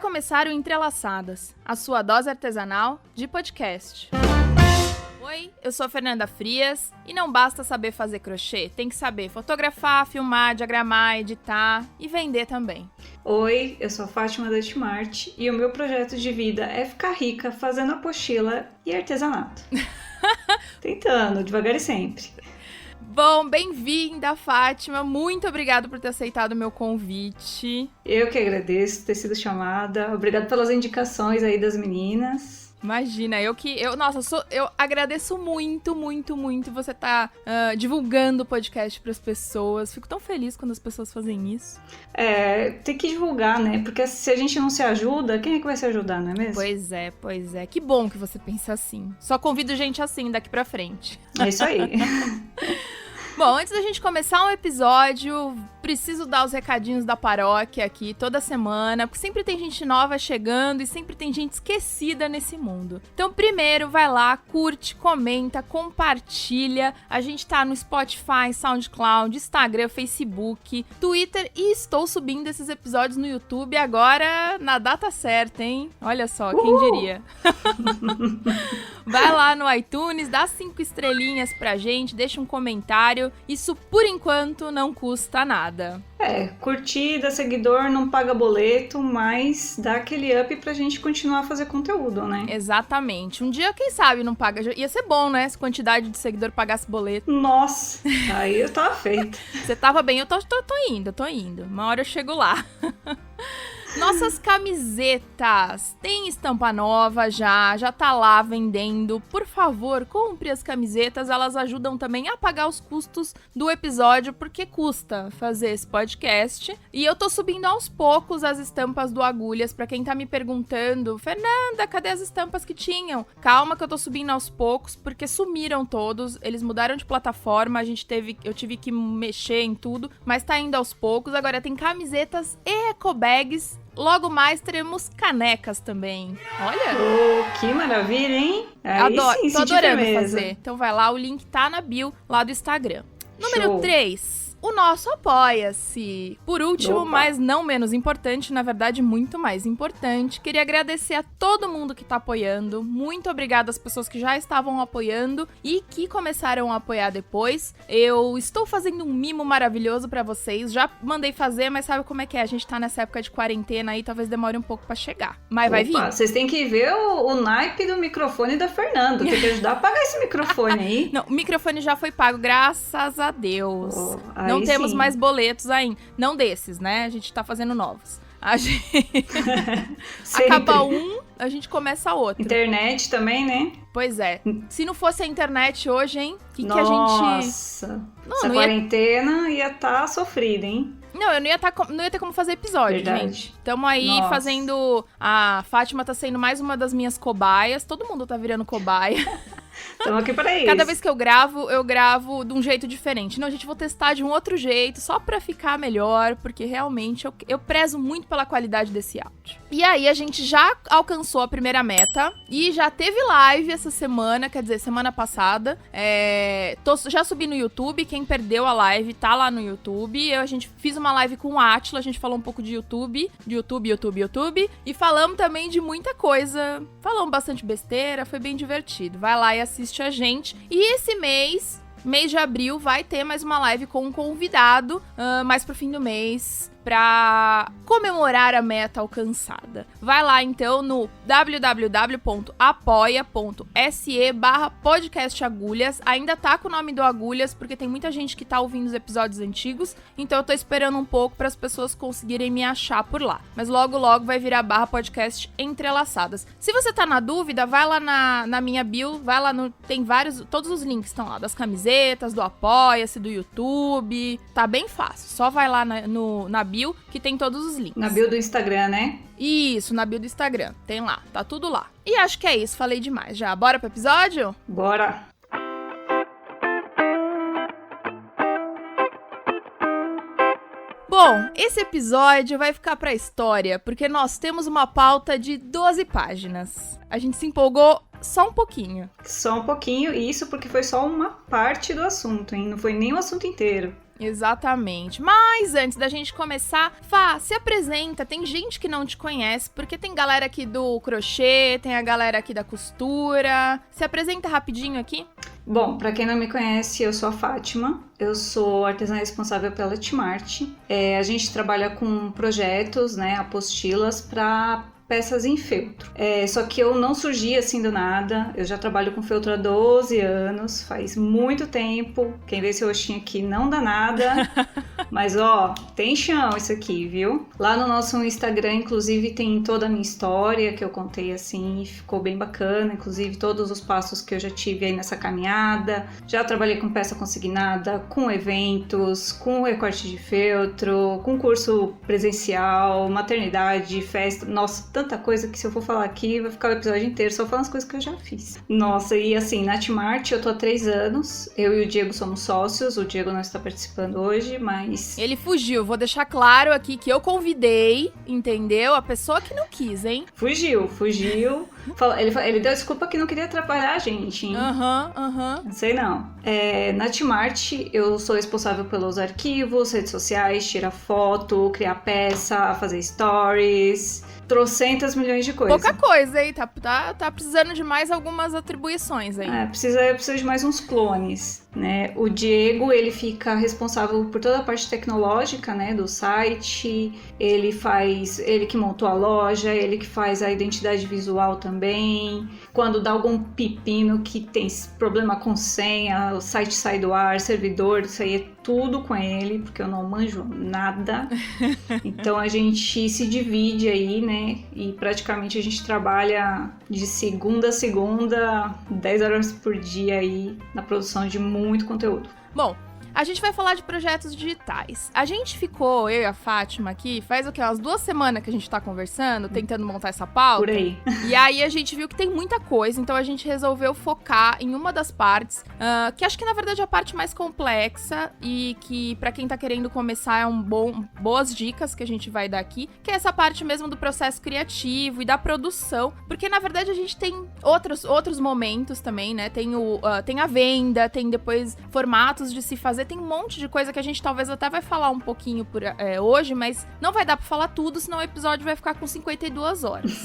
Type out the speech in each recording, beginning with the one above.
começar o Entrelaçadas, a sua dose artesanal de podcast. Oi, eu sou a Fernanda Frias e não basta saber fazer crochê, tem que saber fotografar, filmar, diagramar, editar e vender também. Oi, eu sou a Fátima da Timarte e o meu projeto de vida é ficar rica fazendo apostila e artesanato. Tentando, devagar e sempre. Bom, bem-vinda, Fátima. Muito obrigada por ter aceitado o meu convite. Eu que agradeço ter sido chamada. Obrigada pelas indicações aí das meninas. Imagina, eu agradeço muito você tá divulgando o podcast pras pessoas. Fico tão feliz quando as pessoas fazem isso. Tem que divulgar, né? Porque se a gente não se ajuda, quem é que vai se ajudar, não é mesmo? Pois é. Que bom que você pensa assim. Só convido gente assim daqui pra frente. É isso aí. Bom, antes da gente começar um episódio, preciso dar os recadinhos da paróquia aqui toda semana, porque sempre tem gente nova chegando e sempre tem gente esquecida nesse mundo. Então, primeiro, vai lá, curte, comenta, compartilha. A gente tá no Spotify, SoundCloud, Instagram, Facebook, Twitter e estou subindo esses episódios no YouTube agora na data certa, hein? Olha só, quem diria. Vai lá no iTunes, dá 5 estrelinhas pra gente, deixa um comentário. Isso, por enquanto, não custa nada. Curtida, seguidor, não paga boleto, mas dá aquele up pra gente continuar a fazer conteúdo, né? Exatamente. Um dia, quem sabe, não paga. Ia ser bom, né? Se a quantidade de seguidor pagasse boleto. Nossa, aí eu tava feita. Você tava bem, eu tô indo. Uma hora eu chego lá. Nossas camisetas, tem estampa nova já tá lá vendendo. Por favor, compre as camisetas, elas ajudam também a pagar os custos do episódio, porque custa fazer esse podcast. E eu tô subindo aos poucos as estampas do Agulhas, pra quem tá me perguntando, Fernanda, cadê as estampas que tinham? Calma que eu tô subindo aos poucos, porque sumiram todos, eles mudaram de plataforma, eu tive que mexer em tudo, mas tá indo aos poucos. Agora tem camisetas e ecobags. Logo mais teremos canecas também. Olha! Que maravilha, hein? Adoro, sim, tô adorando firmeza. fazer. Então vai lá, o link tá na bio lá do Instagram. Número Show. 3. O nosso Apoia-se. Por último, Opa. mas não menos importante, na verdade, muito mais importante, queria agradecer a todo mundo que tá apoiando. Muito obrigada às pessoas que já estavam apoiando e que começaram a apoiar depois. Eu estou fazendo um mimo maravilhoso pra vocês. Já mandei fazer, mas sabe como é que é? A gente tá nessa época de quarentena aí, talvez demore um pouco pra chegar. Mas vai vir. Vocês têm que ver o naipe do microfone da Fernanda. Tem que ajudar a pagar esse microfone aí. Não, o microfone já foi pago, graças a Deus. Não Aí temos sim. mais boletos ainda. Não desses, né? A gente tá fazendo novos. A gente... Acaba um, a gente começa outro. Internet também, né? Pois é. Se não fosse a internet hoje, hein? Que a gente... Nossa. Essa quarentena ia estar sofrida, hein? Não, eu não ia ter como fazer episódio, Verdade. gente. Tamo aí fazendo... A Fátima tá sendo mais uma das minhas cobaias. Todo mundo tá virando cobaia. Estamos aqui para isso. Cada vez que eu gravo de um jeito diferente. Não, a gente vou testar de um outro jeito, só pra ficar melhor, porque realmente eu prezo muito pela qualidade desse áudio. E aí, a gente já alcançou a primeira meta e já teve live essa semana, quer dizer, semana passada. Já subi no YouTube, quem perdeu a live tá lá no YouTube. A gente fiz uma live com o Átila, a gente falou um pouco de YouTube, e falamos também de muita coisa. Falamos bastante besteira, foi bem divertido. Vai lá e assiste a gente. E esse mês de abril, vai ter mais uma live com um convidado, mais pro fim do mês, pra comemorar a meta alcançada. Vai lá então no www.apoia.se/podcastagulhas. Ainda tá com o nome do Agulhas, porque tem muita gente que tá ouvindo os episódios antigos, então eu tô esperando um pouco para as pessoas conseguirem me achar por lá. Mas logo vai virar /podcast Entrelaçadas. Se você tá na dúvida, vai lá na minha bio, vai lá tem todos os links estão lá, das camisetas, do Apoia-se, do YouTube, tá bem fácil. Só vai lá na bio, que tem todos os links. Na bio do Instagram, né? Isso, na bio do Instagram. Tem lá, tá tudo lá. E acho que é isso, falei demais já. Bora pro episódio? Bora! Bom, esse episódio vai ficar pra história, porque nós temos uma pauta de 12 páginas. A gente se empolgou só um pouquinho. Só um pouquinho, e isso porque foi só uma parte do assunto, hein? Não foi nem o assunto inteiro. Exatamente. Mas antes da gente começar, Fá, se apresenta. Tem gente que não te conhece, porque tem galera aqui do crochê, tem a galera aqui da costura. Se apresenta rapidinho aqui. Bom, para quem não me conhece, eu sou a Fátima, eu sou artesã responsável pela Timarte. A gente trabalha com projetos, né, apostilas para peças em feltro. Só que eu não surgi assim do nada, eu já trabalho com feltro há 12 anos, faz muito tempo. Quem vê esse rostinho aqui não dá nada, mas ó, tem chão isso aqui, viu? Lá no nosso Instagram, inclusive, tem toda a minha história que eu contei assim, e ficou bem bacana, inclusive todos os passos que eu já tive aí nessa caminhada. Já trabalhei com peça consignada, com eventos, com recorte de feltro, com curso presencial, maternidade, festa, nossa, tanta coisa que se eu for falar aqui vai ficar o episódio inteiro só falando as coisas que eu já fiz. Nossa, e assim, na Timarte eu tô há 3 anos, eu e o Diego somos sócios, o Diego não está participando hoje, mas... Ele fugiu, vou deixar claro aqui que eu convidei, entendeu? A pessoa que não quis, hein? Fugiu. Ele deu desculpa que não queria atrapalhar a gente, hein? Não sei não. Na Timarte eu sou responsável pelos arquivos, redes sociais, tirar foto, criar peça, fazer stories... trocentas milhões de coisas. Pouca coisa, hein? Tá precisando de mais algumas atribuições aí. Precisa de mais uns clones, né? O Diego, ele fica responsável por toda a parte tecnológica, né, do site. Ele que montou a loja, ele que faz a identidade visual também. Quando dá algum pepino que tem problema com senha, o site sai do ar, servidor, isso aí é tudo com ele, porque eu não manjo nada. Então a gente se divide aí, né? E praticamente a gente trabalha de segunda a segunda, 10 horas por dia aí, na produção de muito conteúdo. Bom, a gente vai falar de projetos digitais. A gente ficou, eu e a Fátima aqui, faz o quê? Umas 2 semanas que a gente tá conversando, tentando montar essa pauta. Por aí. E aí a gente viu que tem muita coisa, então a gente resolveu focar em uma das partes, que acho que na verdade é a parte mais complexa e que pra quem tá querendo começar é boas dicas que a gente vai dar aqui, que é essa parte mesmo do processo criativo e da produção, porque na verdade a gente tem outros momentos também, né? Tem a venda, tem depois formatos de se fazer, tem um monte de coisa que a gente talvez até vai falar um pouquinho hoje, mas não vai dar pra falar tudo, senão o episódio vai ficar com 52 horas.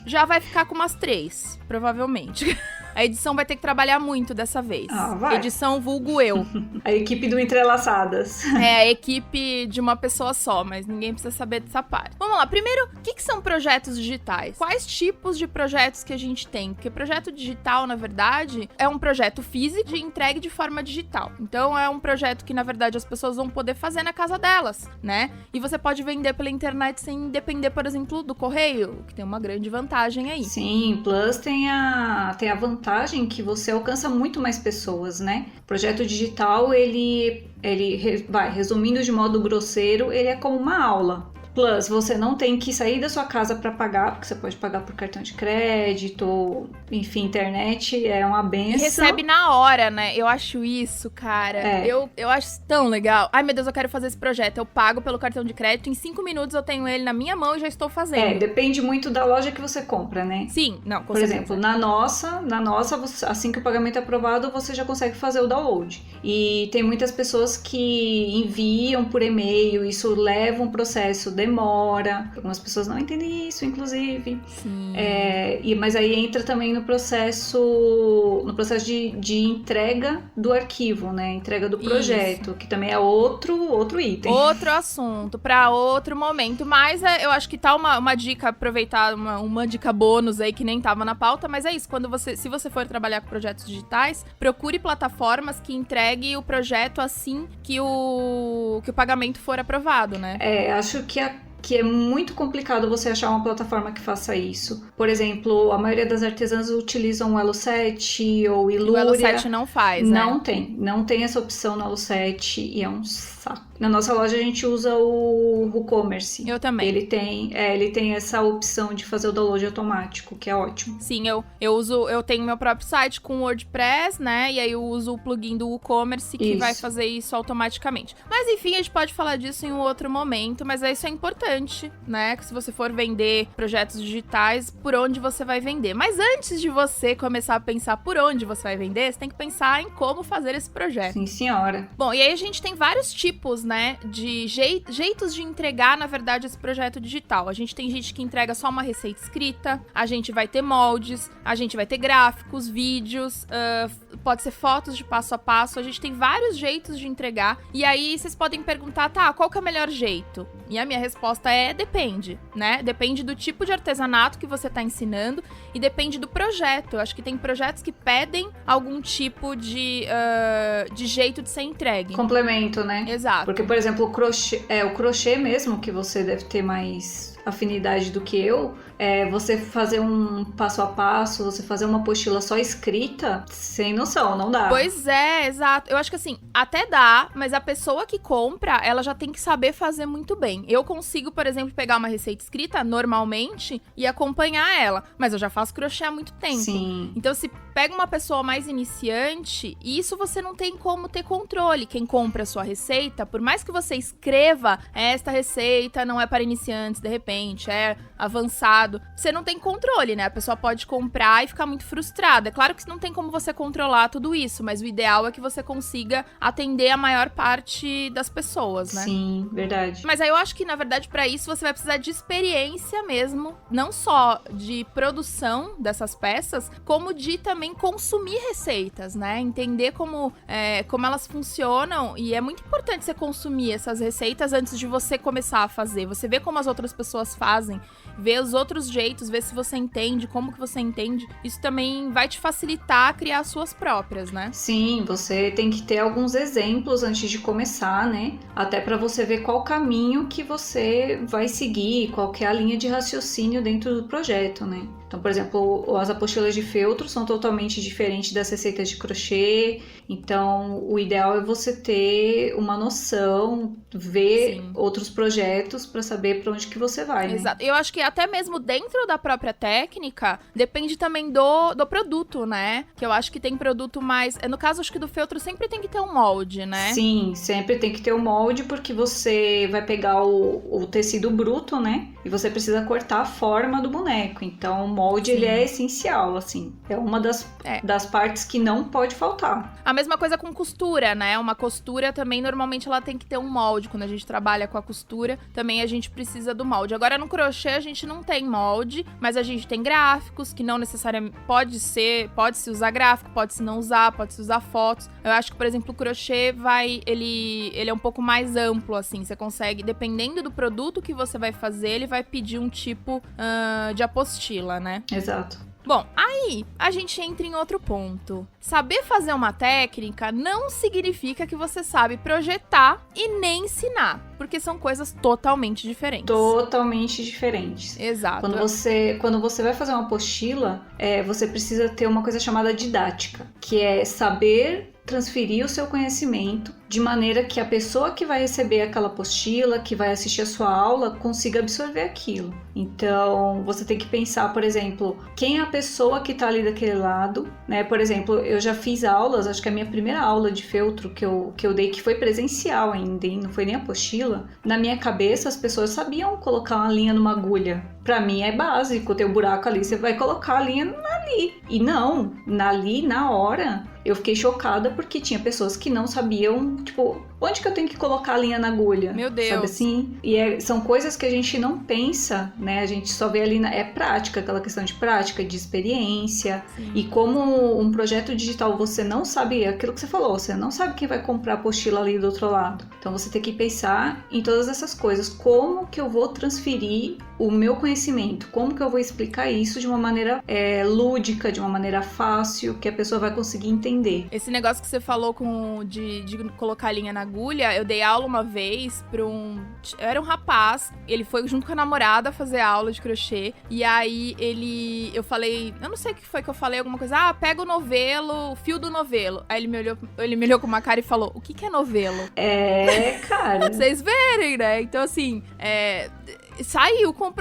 Já vai ficar com umas 3, provavelmente. A edição vai ter que trabalhar muito dessa vez. Vai. Edição vulgo eu. A equipe do Entrelaçadas. A equipe de uma pessoa só, mas ninguém precisa saber dessa parte. Vamos lá, primeiro, o que são projetos digitais? Quais tipos de projetos que a gente tem? Porque projeto digital, na verdade, é um projeto físico de entregue de forma digital. Então, é um projeto que, na verdade, as pessoas vão poder fazer na casa delas, né? E você pode vender pela internet sem depender, por exemplo, do correio, que tem uma grande vantagem aí. Sim, Plus tem a vantagem que você alcança muito mais pessoas, né? O projeto digital, resumindo de modo grosseiro, ele é como uma aula. Plus, você não tem que sair da sua casa para pagar, porque você pode pagar por cartão de crédito, enfim, internet é uma benção. E recebe na hora, né? Eu acho isso, cara. Eu acho tão legal. Ai, meu Deus, eu quero fazer esse projeto. Eu pago pelo cartão de crédito, em 5 minutos eu tenho ele na minha mão e já estou fazendo. Depende muito da loja que você compra, né? Sim, não, com Por certeza. exemplo, na nossa, assim que o pagamento é aprovado, você já consegue fazer o download. E tem muitas pessoas que enviam por e-mail, isso leva um processo, demora. Algumas pessoas não entendem isso, inclusive. Sim. Mas aí entra também no processo de entrega do arquivo, né? Entrega do projeto, que também é outro item. Outro assunto, para outro momento. Mas eu acho que tá uma dica, aproveitar uma dica bônus aí que nem tava na pauta, mas é isso. Se você for trabalhar com projetos digitais, procure plataformas que entreguem o projeto assim que o pagamento for aprovado, né? Acho que é muito complicado você achar uma plataforma que faça isso. Por exemplo, a maioria das artesãs utilizam o Elo7 ou Ilúria. O Elo7 não faz, né? Não tem essa opção no Elo7 e é um saco. Na nossa loja a gente usa o WooCommerce. Eu também. Ele tem essa opção de fazer o download automático, que é ótimo. Sim, eu tenho meu próprio site com WordPress, né? E aí eu uso o plugin do WooCommerce que vai fazer isso automaticamente. Mas enfim, a gente pode falar disso em um outro momento, mas isso é importante, né? Que se você for vender projetos digitais, por onde você vai vender. Mas antes de você começar a pensar por onde você vai vender, você tem que pensar em como fazer esse projeto. Sim, senhora. Bom, e aí a gente tem vários tipos, né, de jeitos de entregar, na verdade, esse projeto digital. A gente tem gente que entrega só uma receita escrita, a gente vai ter moldes, a gente vai ter gráficos, vídeos, pode ser fotos de passo a passo, a gente tem vários jeitos de entregar. E aí vocês podem perguntar, tá, qual que é o melhor jeito? E a minha resposta é depende, né? Depende do tipo de artesanato que você tá ensinando e depende do projeto. Eu acho que tem projetos que pedem algum tipo de jeito de ser entregue. Complemento, né? Exato. Porque, por exemplo, o crochê mesmo, que você deve ter mais afinidade do que eu, você fazer um passo a passo, você fazer uma apostila só escrita, sem noção, não dá. Pois é, exato. Eu acho que assim, até dá, mas a pessoa que compra, ela já tem que saber fazer muito bem. Eu consigo, por exemplo, pegar uma receita escrita normalmente e acompanhar ela, mas eu já faço crochê há muito tempo. Sim. Então, se pega uma pessoa mais iniciante, isso você não tem como ter controle. Quem compra a sua receita, por mais que você escreva, esta receita não é para iniciantes, de repente, é avançado, você não tem controle, né? A pessoa pode comprar e ficar muito frustrada. É claro que não tem como você controlar tudo isso, mas o ideal é que você consiga atender a maior parte das pessoas, né? Sim, verdade. Mas aí eu acho que, na verdade, para isso você vai precisar de experiência mesmo, não só de produção dessas peças, como de também consumir receitas, né? Entender como elas funcionam, e é muito importante você consumir essas receitas antes de você começar a fazer. Você vê como as outras pessoas fazem, ver os outros jeitos, ver se você entende, como que você entende. Isso também vai te facilitar a criar as suas próprias, né? Sim, você tem que ter alguns exemplos antes de começar, né? Até para você ver qual caminho que você vai seguir, qual que é a linha de raciocínio dentro do projeto, né? Então, por exemplo, as apostilas de feltro são totalmente diferentes das receitas de crochê. Então, o ideal é você ter uma noção, ver Sim. outros projetos para saber para onde que você vai, né? Exato. Eu acho que até mesmo dentro da própria técnica, depende também do produto, né? Que eu acho que tem produto mais... No caso, acho que do feltro sempre tem que ter um molde, né? Sim, sempre tem que ter o molde, porque você vai pegar o tecido bruto, né? E você precisa cortar a forma do boneco. Então, o molde, ele é essencial, assim. É uma das partes que não pode faltar. A mesma coisa com costura, né? Uma costura também, normalmente, ela tem que ter um molde. Quando a gente trabalha com a costura, também a gente precisa do molde. Agora, no crochê, a gente não tem molde, mas a gente tem gráficos, que não necessariamente... Pode-se usar gráfico, pode-se não usar, pode-se usar fotos. Eu acho que, por exemplo, o crochê ele é um pouco mais amplo, assim. Você consegue, dependendo do produto que você vai fazer, ele vai pedir um tipo de apostila, né? Exato. Bom, aí a gente entra em outro ponto. Saber fazer uma técnica não significa que você sabe projetar e nem ensinar, porque são coisas totalmente diferentes. Totalmente diferentes. Exato. Quando você vai fazer uma apostila, você precisa ter uma coisa chamada didática, que é saber transferir o seu conhecimento de maneira que a pessoa que vai receber aquela apostila, que vai assistir a sua aula, consiga absorver aquilo. Então, você tem que pensar, por exemplo, quem é a pessoa que está ali daquele lado, né? Por exemplo, eu já fiz aulas, acho que a minha primeira aula de feltro que eu dei, que foi presencial ainda, hein? Não foi nem apostila. Na minha cabeça, as pessoas sabiam colocar uma linha numa agulha. Pra mim é básico, tem um buraco ali, você vai colocar a linha ali. E não, na hora, eu fiquei chocada porque tinha pessoas que não sabiam, tipo, onde que eu tenho que colocar a linha na agulha? Meu Deus. Sabe assim? E são coisas que a gente não pensa, né? A gente só vê ali, é prática, aquela questão de prática, de experiência. Sim. E como um projeto digital você não sabe, aquilo que você falou, você não sabe quem vai comprar a apostila ali do outro lado. Então você tem que pensar em todas essas coisas. Como que eu vou transferir o meu conhecimento? Como que eu vou explicar isso de uma maneira lúdica, de uma maneira fácil, que a pessoa vai conseguir entender? Esse negócio que você falou de colocar a linha na agulha, eu dei aula uma vez pra era um rapaz, ele foi junto com a namorada fazer aula de crochê, e aí eu falei, eu não sei o que foi que eu falei, alguma coisa, pega o novelo, o fio do novelo. Aí ele me olhou com uma cara e falou, o que é novelo? Cara. Pra vocês verem, né? Então, assim, saiu com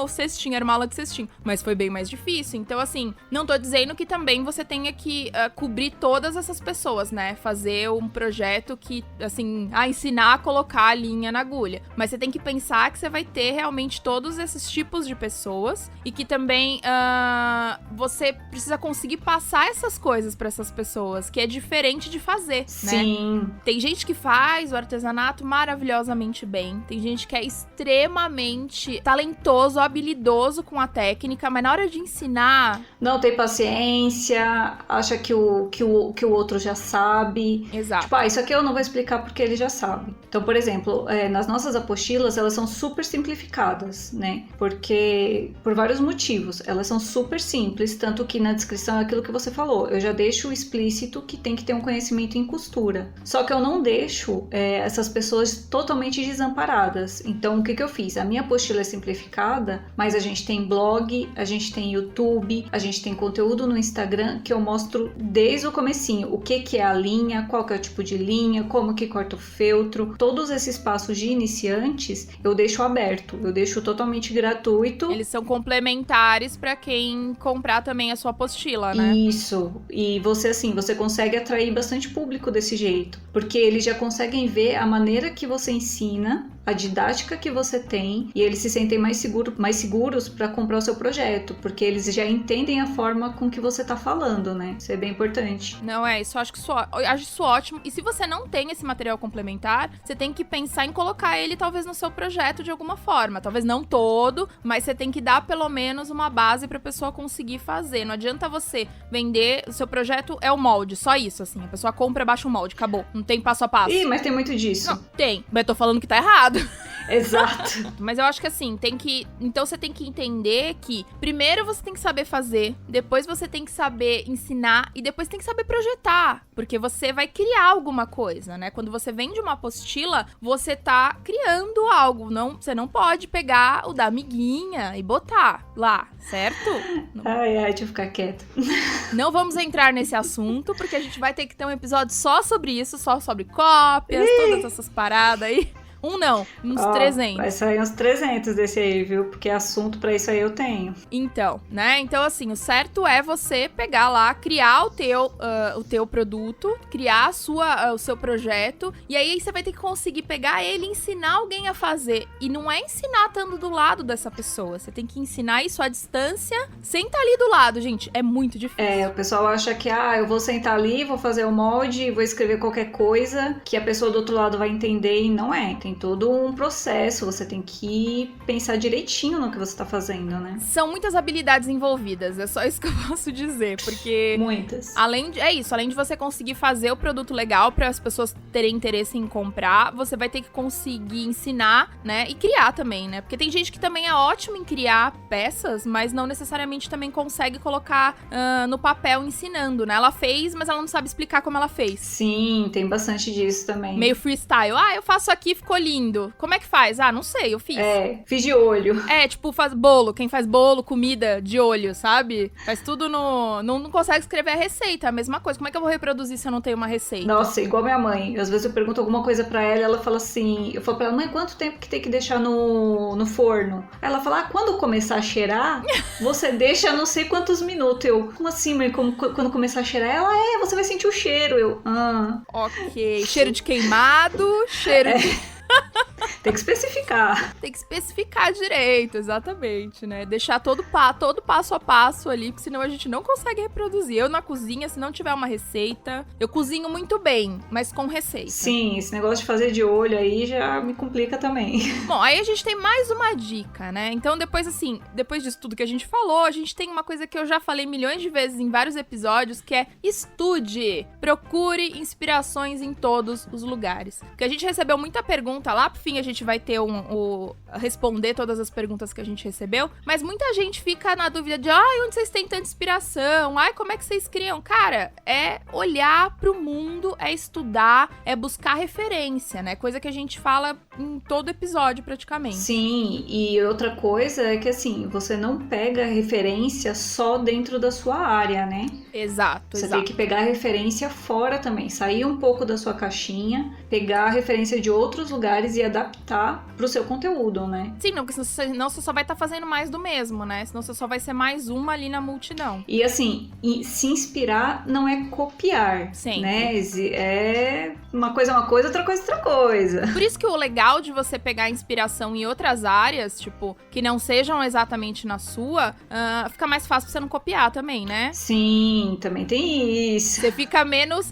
o cestinho, era uma aula de cestinho, mas foi bem mais difícil. Então, assim, não tô dizendo que também você tenha que cobrir todas essas pessoas, né? Fazer um projeto que, assim, ensinar a colocar a linha na agulha. Mas você tem que pensar que você vai ter realmente todos esses tipos de pessoas e que também você precisa conseguir passar essas coisas pra essas pessoas, que é diferente de fazer, né? Sim. Tem gente que faz o artesanato maravilhosamente bem, tem gente que é extremamente talentoso, habilidoso com a técnica, mas na hora de ensinar... Não tem paciência, acha que o outro já sabe. Exato. Tipo, isso aqui eu não vou explicar porque ele já sabe. Então, por exemplo, nas nossas apostilas, elas são super simplificadas, né? Porque, por vários motivos, elas são super simples, tanto que na descrição é aquilo que você falou. Eu já deixo explícito que tem que ter um conhecimento em costura. Só que eu não deixo essas pessoas totalmente desamparadas. Então, o que eu fiz? A minha apostila é simplificada, mas a gente tem blog, a gente tem YouTube, a gente tem conteúdo no Instagram que eu mostro desde o comecinho. O que é a linha, qual que é o tipo de linha, como que corta o feltro. Todos esses passos de iniciantes eu deixo aberto, eu deixo totalmente gratuito. Eles são complementares para quem comprar também a sua apostila, né? Isso. E você consegue atrair bastante público desse jeito, porque eles já conseguem ver a maneira que você ensina, a didática que você tem, e eles se sentem mais seguros para comprar o seu projeto, porque eles já entendem a forma com que você tá falando, né? Isso é bem importante. Não isso, eu acho isso ótimo. E se você não tem esse material complementar, você tem que pensar em colocar ele talvez no seu projeto de alguma forma. Talvez não todo, mas você tem que dar pelo menos uma base pra pessoa conseguir fazer. Não adianta você vender, o seu projeto é o molde, só isso, assim. A pessoa compra, baixa o molde, acabou. Não tem passo a passo. Ih, mas tem muito disso. Não, tem. Mas eu tô falando que tá errado. Exato. Mas eu acho que assim, então você tem que entender que primeiro você tem que saber fazer, depois você tem que saber ensinar e depois tem que saber projetar, porque você vai criar alguma coisa, né? Quando você vende uma apostila, você tá criando algo, você não pode pegar o da amiguinha e botar lá, certo? Ai, deixa eu ficar quieta. Não vamos entrar nesse assunto, porque a gente vai ter que ter um episódio só sobre isso, só sobre cópias, todas essas paradas aí. Uns 300. Vai sair uns 300 desse aí, viu? Porque assunto pra isso aí eu tenho. Então, né? Então, assim, o certo é você pegar lá, criar o teu produto, criar o seu projeto, e aí você vai ter que conseguir pegar ele e ensinar alguém a fazer. E não é ensinar estando do lado dessa pessoa. Você tem que ensinar isso à distância, sem estar ali do lado, gente. É muito difícil. O pessoal acha que, eu vou sentar ali, vou fazer o molde, vou escrever qualquer coisa que a pessoa do outro lado vai entender, e não é. Tem todo um processo, você tem que pensar direitinho no que você tá fazendo, né? São muitas habilidades envolvidas, é só isso que eu posso dizer, porque... Muitas. Além de você conseguir fazer o produto legal para as pessoas terem interesse em comprar, você vai ter que conseguir ensinar, né, e criar também, né? Porque tem gente que também é ótima em criar peças, mas não necessariamente também consegue colocar no papel ensinando, né? Ela fez, mas ela não sabe explicar como ela fez. Sim, tem bastante disso também. Meio freestyle. Eu faço aqui, ficou lindo. Como é que faz? Não sei, eu fiz. Fiz de olho. Tipo, faz bolo. Quem faz bolo, comida de olho, sabe? Faz tudo não consegue escrever a receita, a mesma coisa. Como é que eu vou reproduzir se eu não tenho uma receita? Nossa, igual minha mãe. Às vezes eu pergunto alguma coisa pra ela e ela fala assim... Eu falo pra ela, mãe, quanto tempo que tem que deixar no forno? Aí ela fala, quando começar a cheirar, você deixa não sei quantos minutos. Eu, como assim, mãe? Quando começar a cheirar? Ela, você vai sentir o cheiro. Eu, Ok. Cheiro de queimado, cheiro de... Tem que especificar. Tem que especificar direito, exatamente, né? Deixar todo passo a passo ali, porque senão a gente não consegue reproduzir. Eu na cozinha, se não tiver uma receita, eu cozinho muito bem, mas com receita. Sim, esse negócio de fazer de olho aí já me complica também. Bom, aí a gente tem mais uma dica, né? Então depois disso tudo que a gente falou, a gente tem uma coisa que eu já falei milhões de vezes em vários episódios, que é estude. Procure inspirações em todos os lugares. Porque a gente recebeu muita pergunta lá pro fim a gente vai ter responder todas as perguntas que a gente recebeu, mas muita gente fica na dúvida de, onde vocês têm tanta inspiração? Como é que vocês criam? Cara, é olhar pro mundo, é estudar, é buscar referência, né? Coisa que a gente fala em todo episódio, praticamente. Sim, e outra coisa é que, assim, você não pega referência só dentro da sua área, né? Exato, Você tem que pegar referência fora também, sair um pouco da sua caixinha, pegar a referência de outros lugares e adaptar pro seu conteúdo, né? Sim, não, porque senão você só vai estar fazendo mais do mesmo, né? Senão você só vai ser mais uma ali na multidão. E assim, se inspirar não é copiar, Sempre. Né? É uma coisa, outra coisa. Por isso que o legal de você pegar inspiração em outras áreas, tipo, que não sejam exatamente na sua, fica mais fácil pra você não copiar também, né? Sim, também tem isso. Você fica menos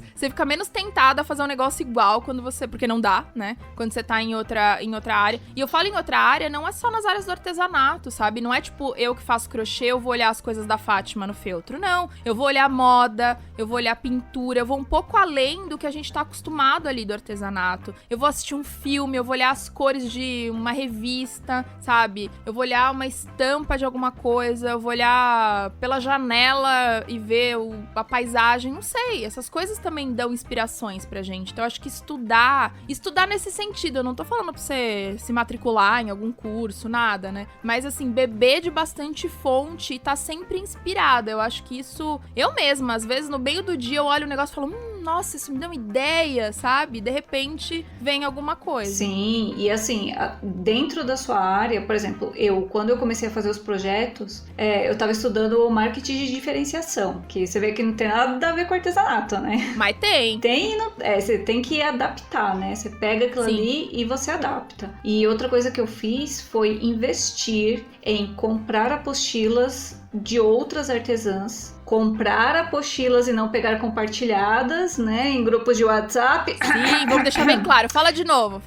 tentada a fazer um negócio igual porque não dá, né? Quando você tá em outra área. E eu falo em outra área, não é só nas áreas do artesanato, sabe? Não é tipo, eu que faço crochê, eu vou olhar as coisas da Fátima no feltro. Não, eu vou olhar moda, eu vou olhar pintura, eu vou um pouco além do que a gente tá acostumado ali do artesanato. Eu vou assistir um filme, eu vou olhar as cores de uma revista, sabe? Eu vou olhar uma estampa de alguma coisa, eu vou olhar pela janela e ver a paisagem, não sei. Essas coisas também dão inspirações pra gente. Então eu acho que estudar nesse sentido, eu não tô falando pra você se matricular em algum curso, nada, né? Mas assim, beber de bastante fonte e tá sempre inspirada. Eu acho que isso, eu mesma, às vezes no meio do dia eu olho o negócio e falo, nossa, isso me deu uma ideia, sabe? De repente vem alguma coisa. Sim, e assim, dentro da sua área, por exemplo, quando eu comecei a fazer os projetos, eu tava estudando marketing de diferenciação, que você vê que não tem nada a ver com artesanato, né? Mas tem. Você tem que adaptar, né? Você pega aquilo ali e você adapta. E outra coisa que eu fiz foi investir em comprar apostilas de outras artesãs, comprar apostilas e não pegar compartilhadas, né, em grupos de WhatsApp. Sim, vamos deixar bem claro. Fala de novo.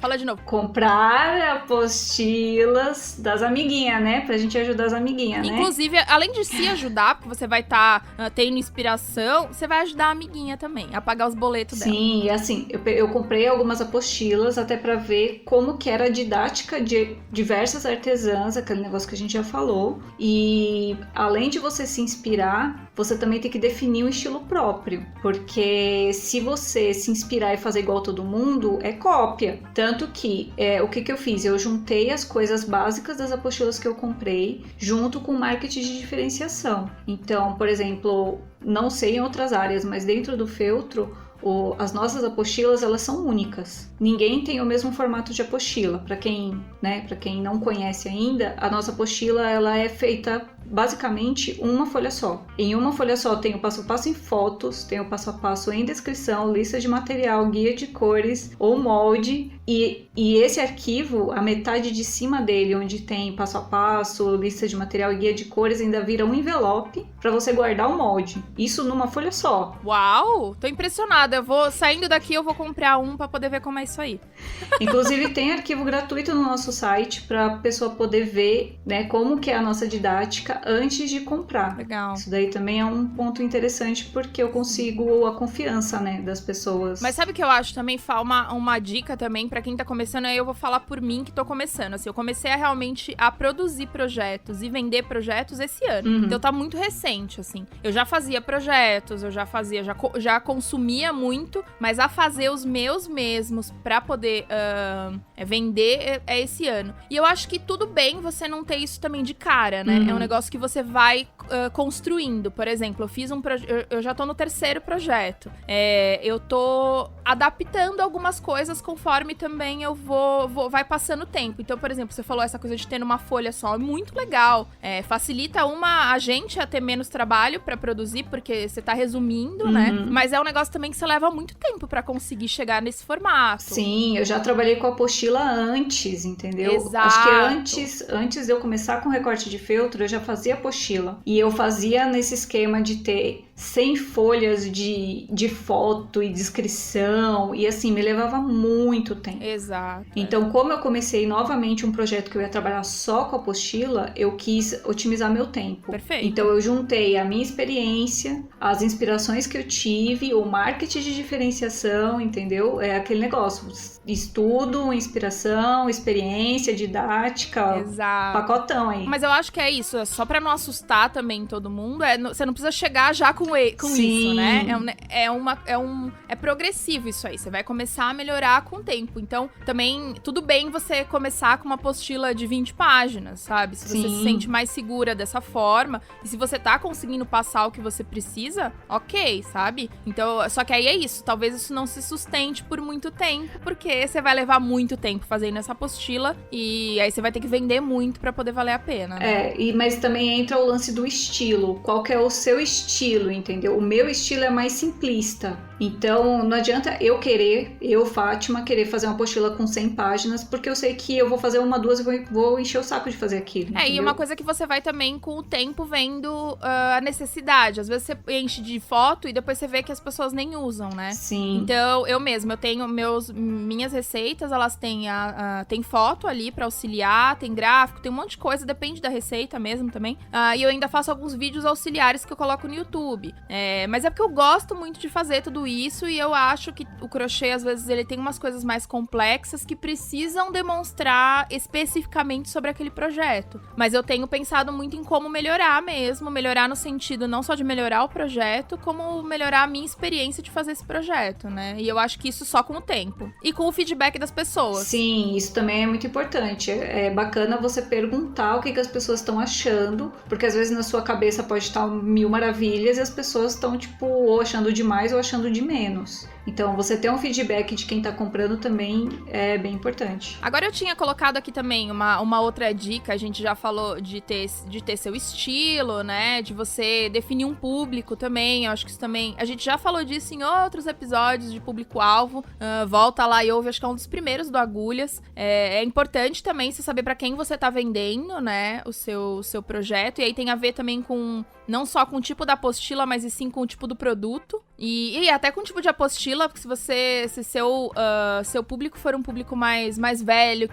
Comprar apostilas das amiguinhas, né, pra gente ajudar as amiguinhas, né. Inclusive, além de se ajudar, porque você vai estar tendo inspiração, você vai ajudar a amiguinha também, a pagar os boletos dela. Sim, e assim, eu comprei algumas apostilas até pra ver como que era a didática de diversas artesãs, aquele negócio que a gente já falou, e além de você se inspirar, você também tem que definir um estilo próprio, porque se você se inspirar e fazer igual todo mundo, é cópia. Tanto que, o que eu fiz? Eu juntei as coisas básicas das apostilas que eu comprei, junto com marketing de diferenciação. Então, por exemplo, não sei em outras áreas, mas dentro do feltro, as nossas apostilas, elas são únicas. Ninguém tem o mesmo formato de apostila. Para quem não conhece ainda, a nossa apostila ela é feita basicamente uma folha só. Em uma folha só tem o passo a passo em fotos, tem o passo a passo em descrição, lista de material, guia de cores ou molde. E esse arquivo, a metade de cima dele, onde tem passo a passo, lista de material e guia de cores, ainda vira um envelope para você guardar o molde. Isso numa folha só. Uau! Tô impressionada. Saindo daqui, eu vou comprar um para poder ver como é isso aí. Inclusive, tem arquivo gratuito no nosso site para a pessoa poder ver, né, como que é a nossa didática antes de comprar. Legal. Isso daí também é um ponto interessante porque eu consigo a confiança, né, das pessoas. Mas sabe o que eu acho também? Uma dica também pra quem tá começando, aí eu vou falar por mim que tô começando. Assim, eu comecei a realmente a produzir projetos e vender projetos esse ano. Uhum. Então tá muito recente, assim. Eu já fazia projetos, já consumia muito, mas a fazer os meus mesmos pra poder vender é esse ano. E eu acho que tudo bem você não ter isso também de cara, né? Uhum. É um negócio que você vai construindo. Por exemplo, eu fiz eu já tô no terceiro projeto. Eu tô adaptando algumas coisas conforme também vai passando o tempo. Então, por exemplo, você falou essa coisa de ter numa folha só, é muito legal. Facilita a gente a ter menos trabalho pra produzir, porque você tá resumindo, né? Mas é um negócio também que você leva muito tempo pra conseguir chegar nesse formato. Sim, eu já trabalhei com apostila antes, entendeu? Exato. Acho que antes de eu começar com recorte de feltro, eu já fazia apostila. E eu fazia nesse esquema de ter 100 folhas de foto e descrição, e assim, me levava muito tempo. Exato. Então, como eu comecei novamente um projeto que eu ia trabalhar só com apostila, eu quis otimizar meu tempo. Perfeito. Então, eu juntei a minha experiência, as inspirações que eu tive, o marketing de diferenciação, entendeu? É aquele negócio, estudo, inspiração, experiência, didática, Exato. pacotão aí. Mas eu acho que é isso, é só pra não assustar também todo mundo, você não precisa chegar já com isso, né? É progressivo isso aí, você vai começar a melhorar com o tempo. Então, também, tudo bem você começar com uma apostila de 20 páginas, sabe? Se você se sente mais segura dessa forma, e se você tá conseguindo passar o que você precisa, ok, sabe? Então, só que aí é isso, talvez isso não se sustente por muito tempo, porque você vai levar muito tempo fazendo essa apostila, e aí você vai ter que vender muito pra poder valer a pena, né? Mas também entra o lance do estilo. Qual que é o seu estilo, entendeu? O meu estilo é mais simplista. Então, não adianta eu, Fátima, querer fazer uma apostila com 100 páginas, porque eu sei que eu vou fazer uma, duas e vou encher o saco de fazer aquilo. Entendeu? E uma coisa que você vai também, com o tempo, vendo a necessidade. Às vezes você enche de foto e depois você vê que as pessoas nem usam, né? Sim. Então, eu tenho minhas receitas, elas têm tem foto ali pra auxiliar, tem gráfico, tem um monte de coisa, depende da receita mesmo também. E eu ainda faço alguns vídeos auxiliares que eu coloco no YouTube. Mas é porque eu gosto muito de fazer tudo isso, e eu acho que o crochê, às vezes, ele tem umas coisas mais complexas que precisam demonstrar especificamente sobre aquele projeto. Mas eu tenho pensado muito em como melhorar mesmo, melhorar no sentido não só de melhorar o projeto, como melhorar a minha experiência de fazer esse projeto, né? E eu acho que isso só com o tempo. E com o feedback das pessoas. Sim, isso também é muito importante. É bacana você perguntar o que as pessoas estão achando, porque às vezes na sua cabeça pode estar 1000 maravilhas e as pessoas estão, tipo, ou achando demais ou achando de menos. Então, você ter um feedback de quem tá comprando também é bem importante. Agora, eu tinha colocado aqui também uma outra dica. A gente já falou de ter seu estilo, né? De você definir um público também. Eu acho que isso também... A gente já falou disso em outros episódios de público-alvo. Volta lá e ouve, acho que é um dos primeiros do Agulhas. É importante também você saber pra quem você tá vendendo, né? O seu projeto. E aí tem a ver também com... Não só com o tipo da apostila, mas e sim com o tipo do produto. E até com o tipo de apostila, porque se seu público for um público mais velho,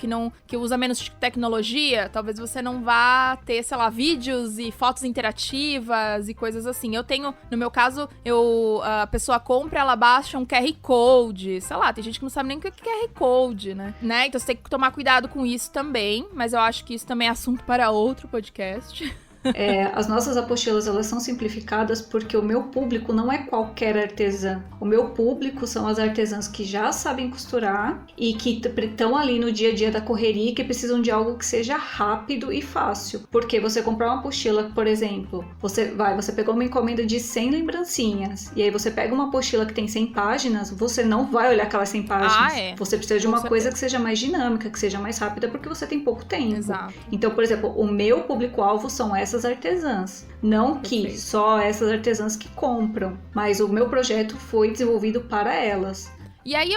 que usa menos tecnologia, talvez você não vá ter, sei lá, vídeos e fotos interativas e coisas assim. Eu tenho, no meu caso, a pessoa compra, ela baixa um QR Code, sei lá, tem gente que não sabe nem o que é QR Code, né? Então você tem que tomar cuidado com isso também, mas eu acho que isso também é assunto para outro podcast. As nossas apostilas, elas são simplificadas porque o meu público não é qualquer artesã. O meu público são as artesãs que já sabem costurar e que estão ali no dia a dia da correria e que precisam de algo que seja rápido e fácil. Porque você comprar uma apostila, por exemplo, você pegou uma encomenda de 100 lembrancinhas e aí você pega uma apostila que tem 100 páginas, você não vai olhar aquelas 100 páginas. Você precisa de uma coisa que seja mais dinâmica, que seja mais rápida, porque você tem pouco tempo. Exato. Então, por exemplo, o meu público-alvo são essas artesãs. Não que só essas artesãs que compram, mas o meu projeto foi desenvolvido para elas. E aí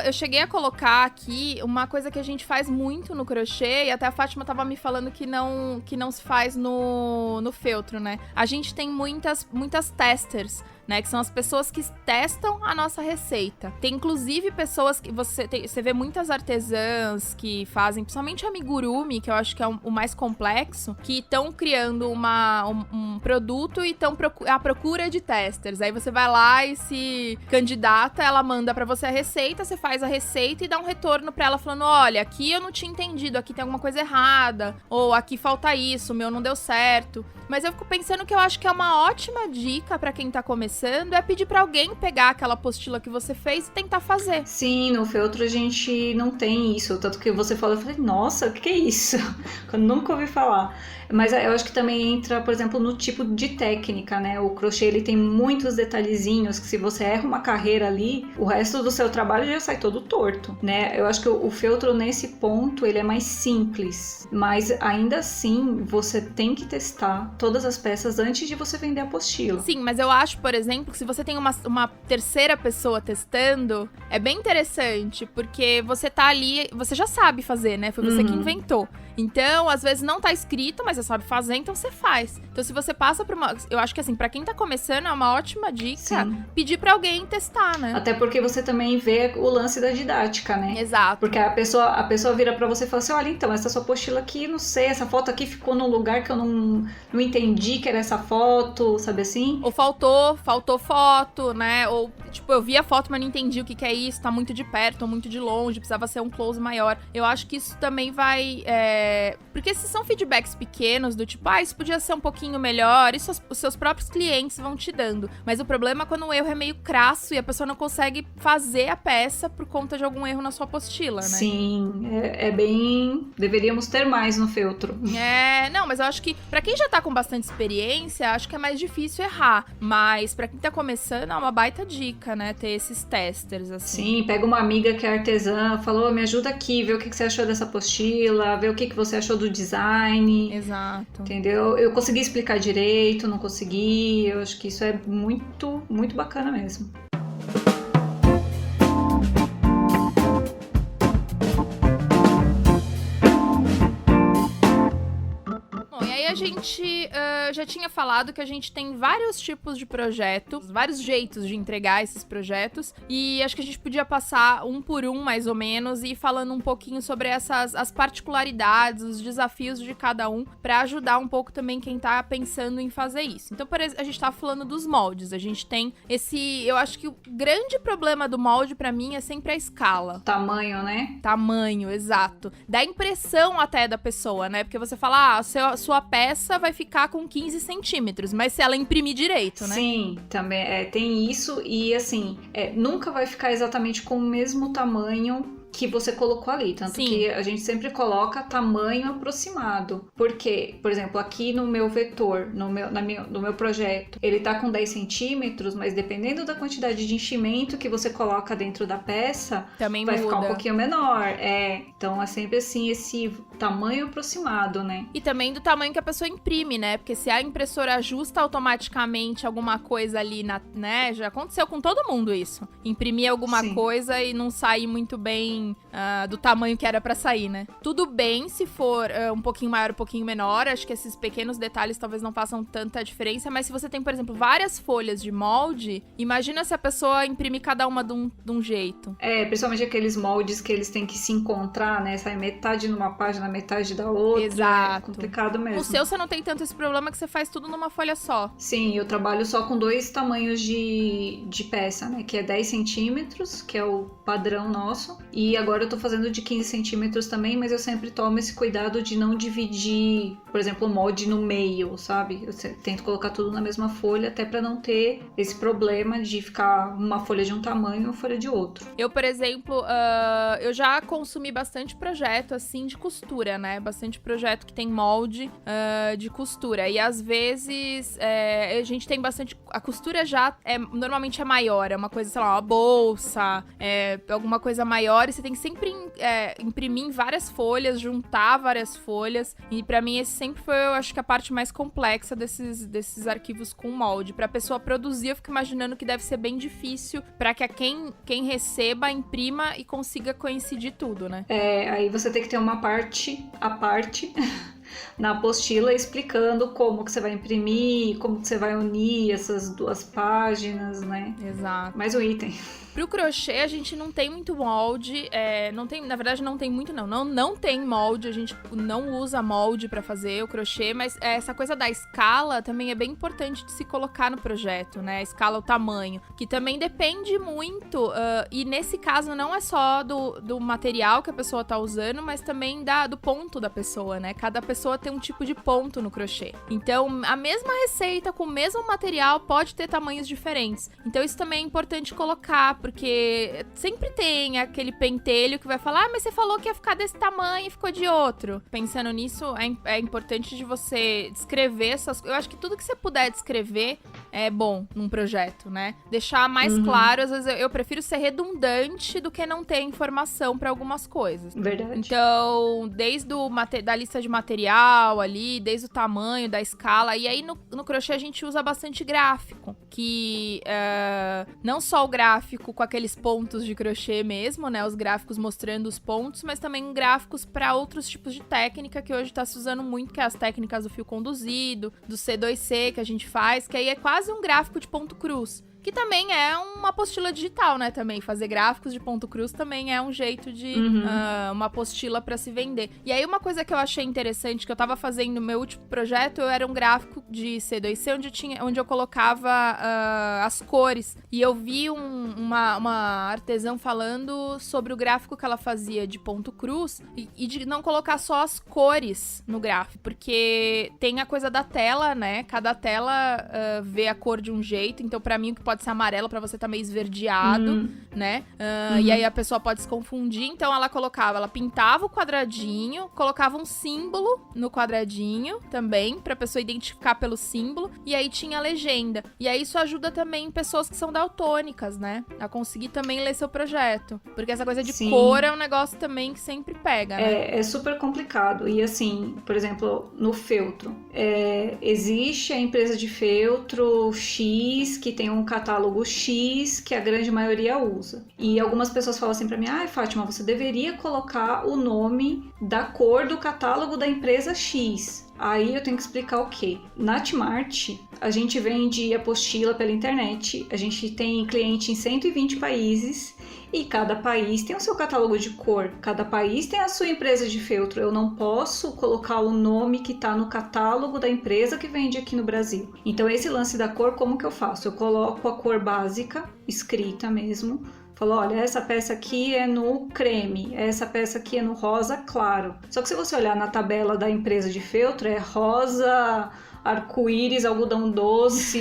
eu cheguei a colocar aqui uma coisa que a gente faz muito no crochê, e até a Fátima tava me falando que não se faz no feltro, né? A gente tem muitas testers, né, que são as pessoas que testam a nossa receita. Tem inclusive pessoas que você vê muitas artesãs que fazem, principalmente amigurumi, que eu acho que é o mais complexo, que estão criando um produto e estão à procura de testers. Aí você vai lá e se candidata, ela manda pra você a receita, você faz a receita e dá um retorno pra ela falando, olha, aqui eu não tinha entendido, aqui tem alguma coisa errada, ou aqui falta isso, o meu não deu certo. Mas eu fico pensando que eu acho que é uma ótima dica pra quem tá começando, é pedir pra alguém pegar aquela apostila que você fez e tentar fazer. Sim, no feltro a gente não tem isso. Tanto que você falou, eu falei, nossa, o que é isso? Eu nunca ouvi falar. Mas eu acho que também entra, por exemplo, no tipo de técnica, né? O crochê, ele tem muitos detalhezinhos que se você erra uma carreira ali, o resto do seu trabalho já sai todo torto, né? Eu acho que o feltro, nesse ponto, ele é mais simples. Mas ainda assim, você tem que testar todas as peças antes de você vender a apostila. Sim, mas eu acho, por exemplo, que se você tem uma terceira pessoa testando, é bem interessante, porque você tá ali, você já sabe fazer, né? Foi você que inventou. Então, às vezes não tá escrito, mas você sabe fazer, então você faz. Então, se você passa por uma... Eu acho que assim, pra quem tá começando, é uma ótima dica pedir pra alguém testar, né? Até porque você também vê o lance da didática, né? Exato. Porque a pessoa vira pra você e fala assim, olha, então, essa sua apostila aqui, não sei, essa foto aqui ficou num lugar que eu não entendi que era essa foto, sabe assim? Ou faltou foto, né? Ou, tipo, eu vi a foto, mas não entendi o que é isso, tá muito de perto ou muito de longe, precisava ser um close maior. Eu acho que isso também vai... Porque se são feedbacks pequenos, do tipo, isso podia ser um pouquinho melhor, isso os seus próprios clientes vão te dando. Mas o problema é quando o erro é meio crasso e a pessoa não consegue fazer a peça por conta de algum erro na sua apostila, né? Sim, é bem... Deveríamos ter mais no feltro. Não, mas eu acho que pra quem já tá com bastante experiência, acho que é mais difícil errar. Mas pra quem tá começando, é uma baita dica, né? Ter esses testers, assim. Sim, pega uma amiga que é artesã, falou, me ajuda aqui, vê o que você achou dessa apostila, vê o que você achou do design. Exato. Entendeu? Eu consegui explicar direito, não consegui. Eu acho que isso é muito, muito bacana mesmo. A gente já tinha falado que a gente tem vários tipos de projetos, vários jeitos de entregar esses projetos, e acho que a gente podia passar um por um, mais ou menos, e ir falando um pouquinho sobre as particularidades, os desafios de cada um, pra ajudar um pouco também quem tá pensando em fazer isso. Então, por exemplo, a gente tá falando dos moldes, a gente tem eu acho que o grande problema do molde pra mim é sempre a escala. Tamanho, né? Tamanho, exato. Dá impressão até da pessoa, né? Porque você fala, sua peça vai ficar com 15 centímetros, mas se ela imprimir direito, né? Sim, também tem isso e assim, nunca vai ficar exatamente com o mesmo tamanho que você colocou ali, tanto que a gente sempre coloca tamanho aproximado, porque, por exemplo, aqui no meu vetor, no meu projeto, ele tá com 10 centímetros, mas dependendo da quantidade de enchimento que você coloca dentro da peça, também vai muda. ficar um pouquinho menor, então é sempre assim, esse tamanho aproximado, né? E também do tamanho que a pessoa imprime, né? Porque se a impressora ajusta automaticamente alguma coisa ali, né? Já aconteceu com todo mundo isso. Imprimir alguma coisa e não sair muito bem do tamanho que era pra sair, né? Tudo bem se for um pouquinho maior, um pouquinho menor. Acho que esses pequenos detalhes talvez não façam tanta diferença. Mas se você tem, por exemplo, várias folhas de molde, imagina se a pessoa imprimir cada uma de um jeito. Principalmente aqueles moldes que eles têm que se encontrar, né? Sai metade numa página, metade da outra. Exato. É complicado mesmo. O seu, você não tem tanto esse problema que você faz tudo numa folha só. Sim, eu trabalho só com 2 tamanhos de peça, né? Que é 10 centímetros, que é o padrão nosso. E agora eu tô fazendo de 15 centímetros também, mas eu sempre tomo esse cuidado de não dividir, por exemplo, o molde no meio, sabe? Eu tento colocar tudo na mesma folha, até pra não ter esse problema de ficar uma folha de um tamanho e uma folha de outro. Eu, por exemplo, eu já consumi bastante projeto, assim, de costura, né? Bastante projeto que tem molde de costura. E, às vezes, a gente tem bastante... A costura já normalmente é maior. É uma coisa, sei lá, uma bolsa, alguma coisa maior. E você tem que sempre imprimir em várias folhas, juntar várias folhas. E, pra mim, esse sempre foi, eu acho que a parte mais complexa desses arquivos com molde. Pra pessoa produzir, eu fico imaginando que deve ser bem difícil pra que quem receba, imprima e consiga coincidir tudo, né? Aí você tem que ter uma parte à parte na apostila explicando como que você vai imprimir, como que você vai unir essas 2 páginas, né? Exato. Mais o item. Pro crochê, a gente não tem muito molde, na verdade não tem muito não tem molde, a gente não usa molde pra fazer o crochê, mas essa coisa da escala também é bem importante de se colocar no projeto, né? A escala, o tamanho, que também depende muito, e nesse caso não é só do material que a pessoa tá usando, mas também do ponto da pessoa, né? Cada pessoa tem um tipo de ponto no crochê. Então, a mesma receita com o mesmo material pode ter tamanhos diferentes. Então, isso também é importante colocar, porque sempre tem aquele pentelho que vai falar, mas você falou que ia ficar desse tamanho e ficou de outro. Pensando nisso, é importante de você descrever essas coisas. Eu acho que tudo que você puder descrever é bom num projeto, né? Deixar mais claro, às vezes eu prefiro ser redundante do que não ter informação para algumas coisas. Verdade. Então, desde da lista de material, material ali, desde o tamanho, da escala. E aí no crochê a gente usa bastante gráfico, que não só o gráfico com aqueles pontos de crochê mesmo, né, os gráficos mostrando os pontos, mas também gráficos para outros tipos de técnica que hoje tá se usando muito, que é as técnicas do fio conduzido, do C2C que a gente faz, que aí é quase um gráfico de ponto cruz. Que também é uma apostila digital, né, também. Fazer gráficos de ponto cruz também é um jeito de uma apostila pra se vender. E aí, uma coisa que eu achei interessante, que eu tava fazendo no meu último projeto, era um gráfico de C2C, onde eu colocava as cores. E eu vi uma artesã falando sobre o gráfico que ela fazia de ponto cruz e de não colocar só as cores no gráfico. Porque tem a coisa da tela, né? Cada tela vê a cor de um jeito. Então, pra mim, o que pode ser amarelo, pra você tá meio esverdeado, né? E aí a pessoa pode se confundir. Então ela pintava o quadradinho, colocava um símbolo no quadradinho também, pra pessoa identificar pelo símbolo. E aí tinha a legenda. E aí isso ajuda também pessoas que são daltônicas, né? A conseguir também ler seu projeto. Porque essa coisa de cor é um negócio também que sempre pega, né? É super complicado. E assim, por exemplo, no feltro. Existe a empresa de feltro X, que tem um catálogo X que a grande maioria usa. E algumas pessoas falam assim pra mim: Fátima, você deveria colocar o nome da cor do catálogo da empresa X. Aí eu tenho que explicar o quê? Na Tmart, a gente vende apostila pela internet, a gente tem cliente em 120 países e cada país tem o seu catálogo de cor, cada país tem a sua empresa de feltro. Eu não posso colocar o nome que está no catálogo da empresa que vende aqui no Brasil. Então esse lance da cor, como que eu faço? Eu coloco a cor básica, escrita mesmo, falou, olha, essa peça aqui é no creme, essa peça aqui é no rosa claro. Só que se você olhar na tabela da empresa de feltro, é rosa, arco-íris, algodão doce,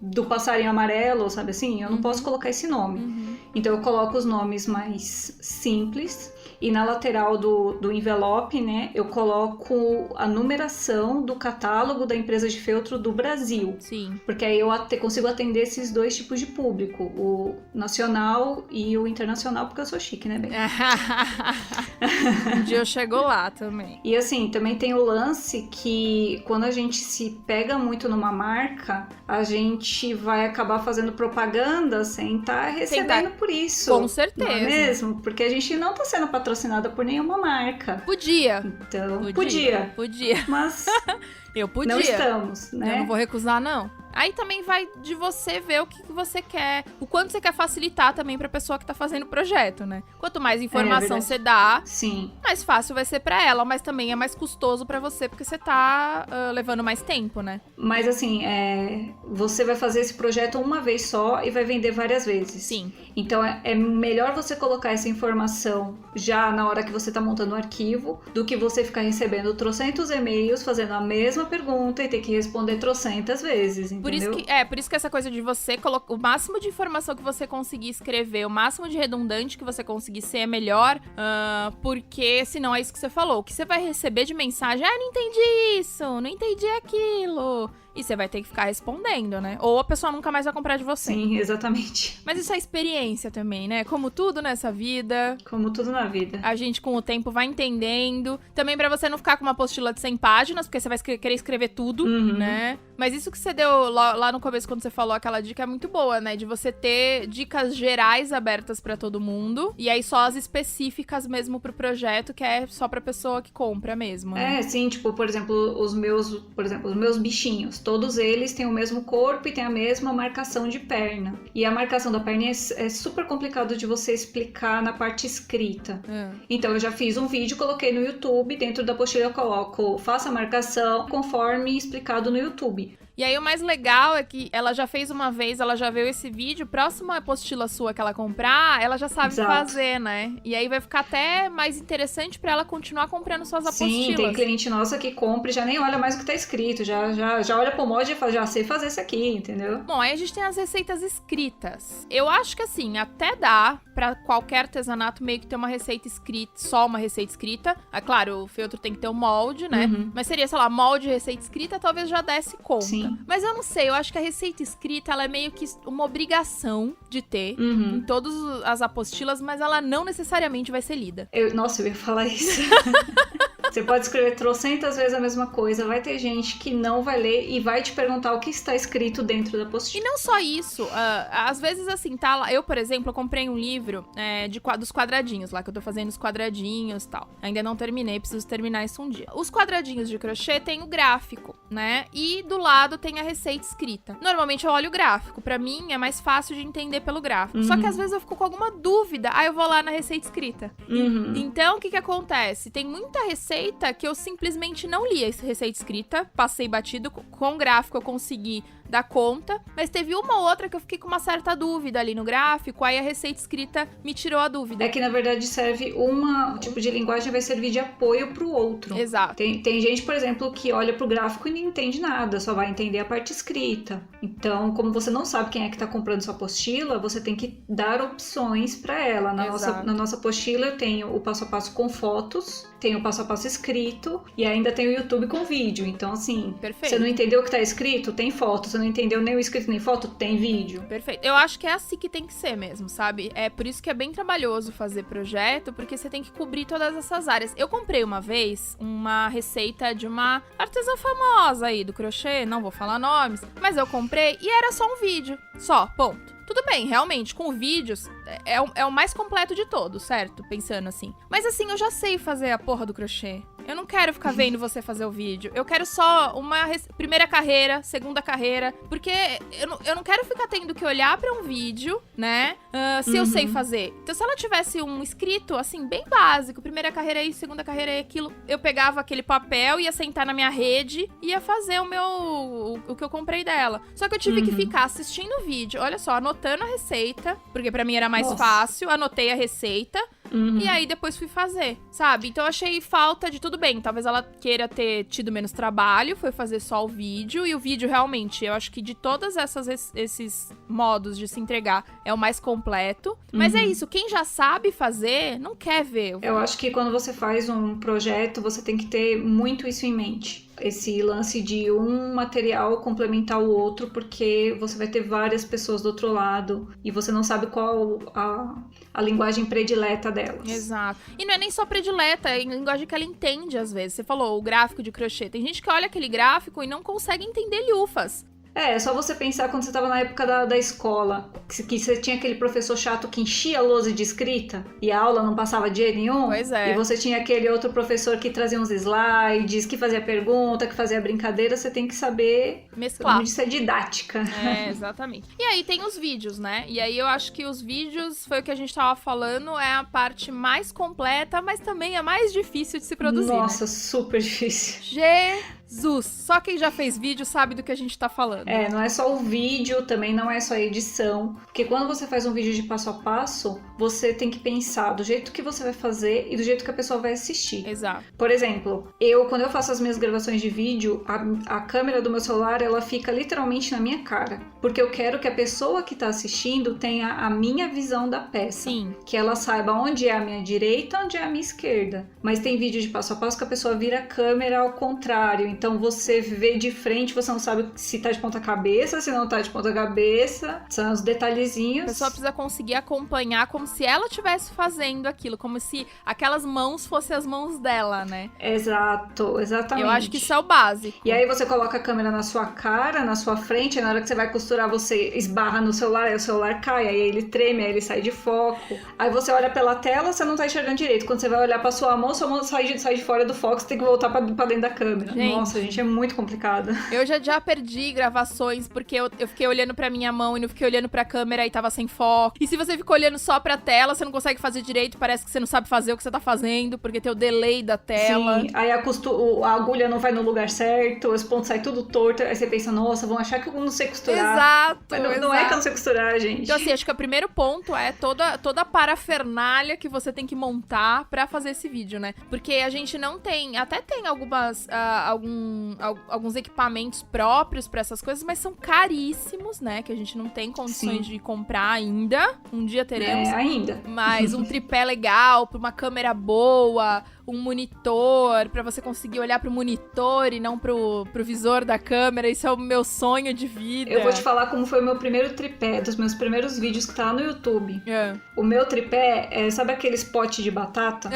do passarinho amarelo, sabe assim? Eu não posso colocar esse nome. Então eu coloco os nomes mais simples. E na lateral do envelope, né, eu coloco a numeração do catálogo da empresa de feltro do Brasil. Sim. Porque aí eu consigo atender esses dois tipos de público, o nacional e o internacional, porque eu sou chique, né, bem? Um dia eu chego lá também. E assim, também tem o lance que quando a gente se pega muito numa marca, a gente vai acabar fazendo propaganda sem estar recebendo por isso. Com certeza. Não é mesmo? Porque a gente não está sendo patrocinada por nenhuma marca. Podia. Então, podia. Mas eu podia. Não estamos, né? Eu não vou recusar, não. Aí também vai de você ver o que você quer, o quanto você quer facilitar também pra pessoa que tá fazendo o projeto, né? Quanto mais informação você dá, mais fácil vai ser pra ela, mas também é mais custoso pra você, porque você tá levando mais tempo, né? Mas assim, você vai fazer esse projeto uma vez só e vai vender várias vezes. Sim. Então é melhor você colocar essa informação já na hora que você tá montando o arquivo, do que você ficar recebendo trocentos e-mails, fazendo a mesma pergunta e ter que responder trocentas vezes. Por isso que essa coisa de você colocar o máximo de informação que você conseguir escrever, o máximo de redundante que você conseguir ser é melhor, porque senão é isso que você falou. O que você vai receber de mensagem, não entendi isso, não entendi aquilo. E você vai ter que ficar respondendo, né? Ou a pessoa nunca mais vai comprar de você. Sim, exatamente. Mas isso é experiência também, né? Como tudo nessa vida. Como tudo na vida. A gente, com o tempo, vai entendendo. Também pra você não ficar com uma apostila de 100 páginas, porque você vai querer escrever tudo, né? Mas isso que você deu lá no começo, quando você falou aquela dica, é muito boa, né? De você ter dicas gerais abertas pra todo mundo. E aí só as específicas mesmo pro projeto, que é só pra pessoa que compra mesmo, né? Sim, tipo, por exemplo, os meus bichinhos. Todos eles têm o mesmo corpo e têm a mesma marcação de perna. E a marcação da perna é super complicado de você explicar na parte escrita. Então eu já fiz um vídeo, coloquei no YouTube, dentro da apostila eu coloco, faça a marcação conforme explicado no YouTube. E aí o mais legal é que ela já fez uma vez, ela já viu esse vídeo, próxima apostila sua que ela comprar, ela já sabe fazer, né? E aí vai ficar até mais interessante pra ela continuar comprando suas apostilas. Sim, tem cliente nossa que compra e já nem olha mais o que tá escrito, já olha pro molde e fala, já sei fazer isso aqui, entendeu? Bom, aí a gente tem as receitas escritas. Eu acho que assim, até dá pra qualquer artesanato meio que ter uma receita escrita, só uma receita escrita. É claro, o feltro tem que ter um molde, né? Mas seria, sei lá, molde, receita escrita, talvez já desse conta. Sim. Mas eu não sei, eu acho que a receita escrita, ela é meio que uma obrigação de ter em todas as apostilas, mas ela não necessariamente vai ser lida. Nossa, eu ia falar isso. Você pode escrever trocentas vezes a mesma coisa, vai ter gente que não vai ler e vai te perguntar o que está escrito dentro da E apostila. não só isso, às vezes assim, tá lá, eu, por exemplo, eu comprei um livro dos quadradinhos lá, que eu tô fazendo os quadradinhos e tal. Ainda não terminei, preciso terminar isso um dia. Os quadradinhos de crochê tem o gráfico, né? E do lado tem a receita escrita. Normalmente eu olho o gráfico, pra mim é mais fácil de entender pelo gráfico. Só que às vezes eu fico com alguma dúvida, aí eu vou lá na receita escrita. Então, o que acontece? Tem muita receita que eu simplesmente não li essa receita escrita, passei batido, com o gráfico eu consegui dar conta, mas teve uma ou outra que eu fiquei com uma certa dúvida ali no gráfico, aí a receita escrita me tirou a dúvida. É que, na verdade, serve um tipo de linguagem vai servir de apoio pro outro. Exato. Tem gente, por exemplo, que olha pro gráfico e não entende nada, só vai entender a parte escrita. Então, como você não sabe quem é que tá comprando sua apostila, você tem que dar opções para ela. Na nossa apostila eu tenho o passo a passo com fotos, tenho o passo a passo escrito e ainda tem o YouTube com vídeo. Então, assim, Perfeito. você não entendeu o que tá escrito? Tem foto. Você não entendeu nem o escrito nem foto? Tem vídeo. Perfeito. Eu acho que é assim que tem que ser mesmo, sabe? É por isso que é bem trabalhoso fazer projeto, porque você tem que cobrir todas essas áreas. Eu comprei uma vez uma receita de uma artesã famosa aí do crochê, não vou falar nomes, mas eu comprei e era só um vídeo. Só, ponto. Tudo bem, realmente, com vídeos é o mais completo de todos, certo? Pensando assim. Mas assim, eu já sei fazer a porra do crochê. Eu não quero ficar vendo você fazer o vídeo. Eu quero só uma primeira carreira, segunda carreira. Porque eu não quero ficar tendo que olhar pra um vídeo, né? Se eu sei fazer. Então, se ela tivesse um escrito, assim, bem básico. Primeira carreira aí, segunda carreira aí, aquilo. Eu pegava aquele papel, ia sentar na minha rede. Ia fazer o que eu comprei dela. Só que eu tive que ficar assistindo o vídeo. Olha só, anotando a receita. Porque pra mim era mais fácil. Anotei a receita. E aí depois fui fazer, sabe? Então eu achei falta de tudo bem. Talvez ela queira ter tido menos trabalho, foi fazer só o vídeo. E o vídeo realmente, eu acho que de todos esses modos de se entregar, é o mais completo. Mas é isso, quem já sabe fazer, não quer ver. Eu acho que quando você faz um projeto, você tem que ter muito isso em mente. Esse lance de um material complementar o outro, porque você vai ter várias pessoas do outro lado e você não sabe qual a linguagem predileta delas. Exato. E não é nem só predileta, é a linguagem que ela entende às vezes. Você falou o gráfico de crochê. Tem gente que olha aquele gráfico e não consegue entender lhufas. É só você pensar quando você tava na época da escola, que você tinha aquele professor chato que enchia a lousa de escrita e a aula não passava de jeito nenhum. Pois é. E você tinha aquele outro professor que trazia uns slides, que fazia pergunta, que fazia brincadeira. Você tem que saber mesclar. Isso é didática. É, exatamente. E aí tem os vídeos, né? E aí eu acho que os vídeos, foi o que a gente tava falando, é a parte mais completa, mas também é mais difícil de se produzir. Nossa, né? Super difícil. Jesus! Só quem já fez vídeo sabe do que a gente tá falando. É, não é só o vídeo, também não é só a edição. Porque quando você faz um vídeo de passo a passo, você tem que pensar do jeito que você vai fazer e do jeito que a pessoa vai assistir. Exato. Por exemplo, quando eu faço as minhas gravações de vídeo, a câmera do meu celular, ela fica literalmente na minha cara. Porque eu quero que a pessoa que tá assistindo tenha a minha visão da peça. Sim. Que ela saiba onde é a minha direita, onde é a minha esquerda. Mas tem vídeo de passo a passo que a pessoa vira a câmera ao contrário. Então você vê de frente, você não sabe se tá de ponta cabeça, se não tá de ponta cabeça. São os detalhezinhos. A pessoa precisa conseguir acompanhar como se ela estivesse fazendo aquilo. Como se aquelas mãos fossem as mãos dela, né? Exato, exatamente. Eu acho que isso é o básico. E aí você coloca a câmera na sua cara, na sua frente, e na hora que você vai costurar, você esbarra no celular, aí o celular cai, aí ele treme, aí ele sai de foco. Aí você olha pela tela, você não tá enxergando direito. Quando você vai olhar pra sua mão sai de fora do foco, você tem que voltar pra dentro da câmera. Gente, nossa, gente, é muito complicado. Eu já perdi gravações porque eu fiquei olhando pra minha mão e não fiquei olhando pra câmera e tava sem foco. E se você fica olhando só pra tela, você não consegue fazer direito, parece que você não sabe fazer o que você tá fazendo, porque tem o delay da tela. Sim, aí a agulha não vai no lugar certo, os pontos saem tudo torto, aí você pensa, nossa, vão achar que eu não sei costurar. Exato, Mas não é que eu não sei costurar, gente. Então assim, acho que o primeiro ponto é toda a parafernália que você tem que montar pra fazer esse vídeo, né? Porque a gente não tem, até tem alguns equipamentos próprios pra essas coisas, mas são caríssimos, né? Que a gente não tem condições de comprar ainda. Um dia teremos. Ainda. Mas um tripé legal, pra uma câmera boa, um monitor, pra você conseguir olhar pro monitor e não pro visor da câmera. Isso é o meu sonho de vida. Eu vou te falar como foi o meu primeiro tripé, dos meus primeiros vídeos que tá lá no YouTube. O meu tripé sabe aqueles potes de batata?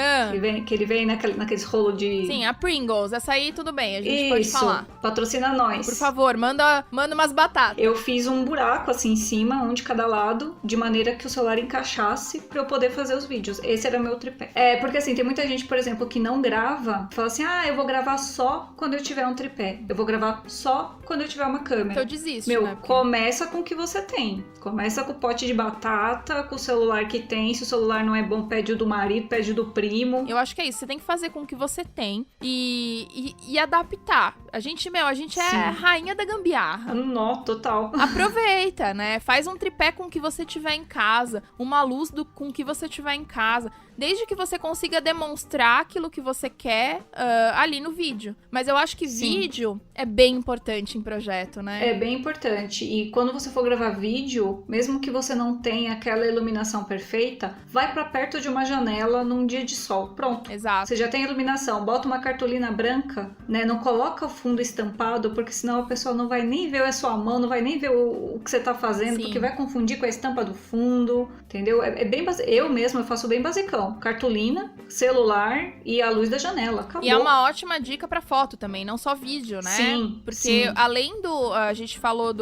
Que ele vem naqueles rolos de... Sim, a Pringles. Essa aí tudo bem, a gente pode falar. Patrocina nós. Por favor, manda umas batatas. Eu fiz um buraco assim em cima, um de cada lado, de maneira que o celular encaixasse pra eu poder fazer os vídeos. Esse era o meu tripé. Porque assim, tem muita gente, por exemplo, que não grava, fala assim, eu vou gravar só quando eu tiver um tripé. Eu vou gravar só quando eu tiver uma câmera. Então desiste, né? Começa com o que você tem. Começa com o pote de batata, com o celular que tem. Se o celular não é bom, pede o do marido, pede o do primo. Eu acho que é isso. Você tem que fazer com o que você tem e adaptar. A gente é rainha da gambiarra. Nó, total. Aproveita, né? Faz um tripé com o que você tiver em casa, uma luz com o que você tiver em casa, desde que você consiga demonstrar aquilo que você quer ali no vídeo. Mas eu acho que vídeo é bem importante em projeto, né? É bem importante. E quando você for gravar vídeo, mesmo que você não tenha aquela iluminação perfeita, vai pra perto de uma janela num dia de sol. Pronto. Exato. Você já tem iluminação. Bota uma cartolina branca, né? Não coloca o fundo estampado, porque senão a pessoa não vai nem ver a sua mão, não vai nem ver o que você tá fazendo, porque vai confundir com a estampa do fundo, entendeu? Eu mesma faço bem basicão. Cartolina, celular e a luz da janela. Acabou. E é uma ótima dica pra foto também, não só vídeo, né? Sim. Porque além a gente falou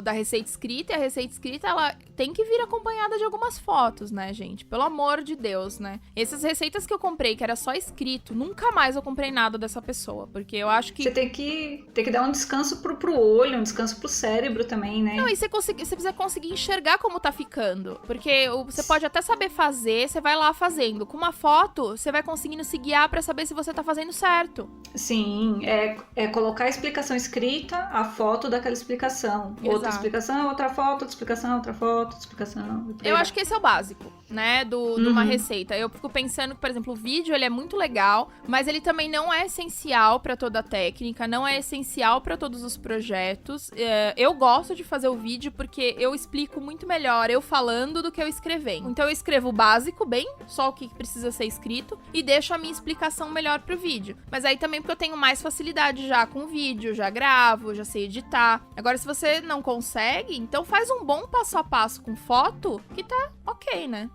da receita escrita, e a receita escrita, ela tem que vir acompanhada de algumas fotos, né, gente? Pelo amor de Deus, né? Essas receitas que eu comprei, que era só escrito, nunca mais eu comprei nada dessa pessoa, porque eu acho que... Você tem que dar um descanso pro olho, um descanso pro cérebro também, né? Não, e você precisa conseguir enxergar como tá ficando, porque você pode até saber fazer, você vai lá fazendo. Com uma foto, você vai conseguindo se guiar pra saber se você tá fazendo certo. Sim, é colocar a explicação escrita, a foto daquela explicação. Exato. Outra explicação, outra foto, outra explicação, outra foto, outra explicação. Eu acho que esse é o básico, né, de uma receita. Eu fico pensando que, por exemplo, o vídeo, ele é muito legal, mas ele também não é essencial pra toda a técnica, não é essencial pra todos os projetos. Eu gosto de fazer o vídeo porque eu explico muito melhor eu falando do que eu escrevendo. Então eu escrevo o básico bem, só o que precisa ser escrito, e deixo a minha explicação melhor pro vídeo. Mas aí também porque eu tenho mais facilidade já com o vídeo, já gravo, já sei editar. Agora, se você não consegue, então faz um bom passo a passo com foto, que tá ok, né?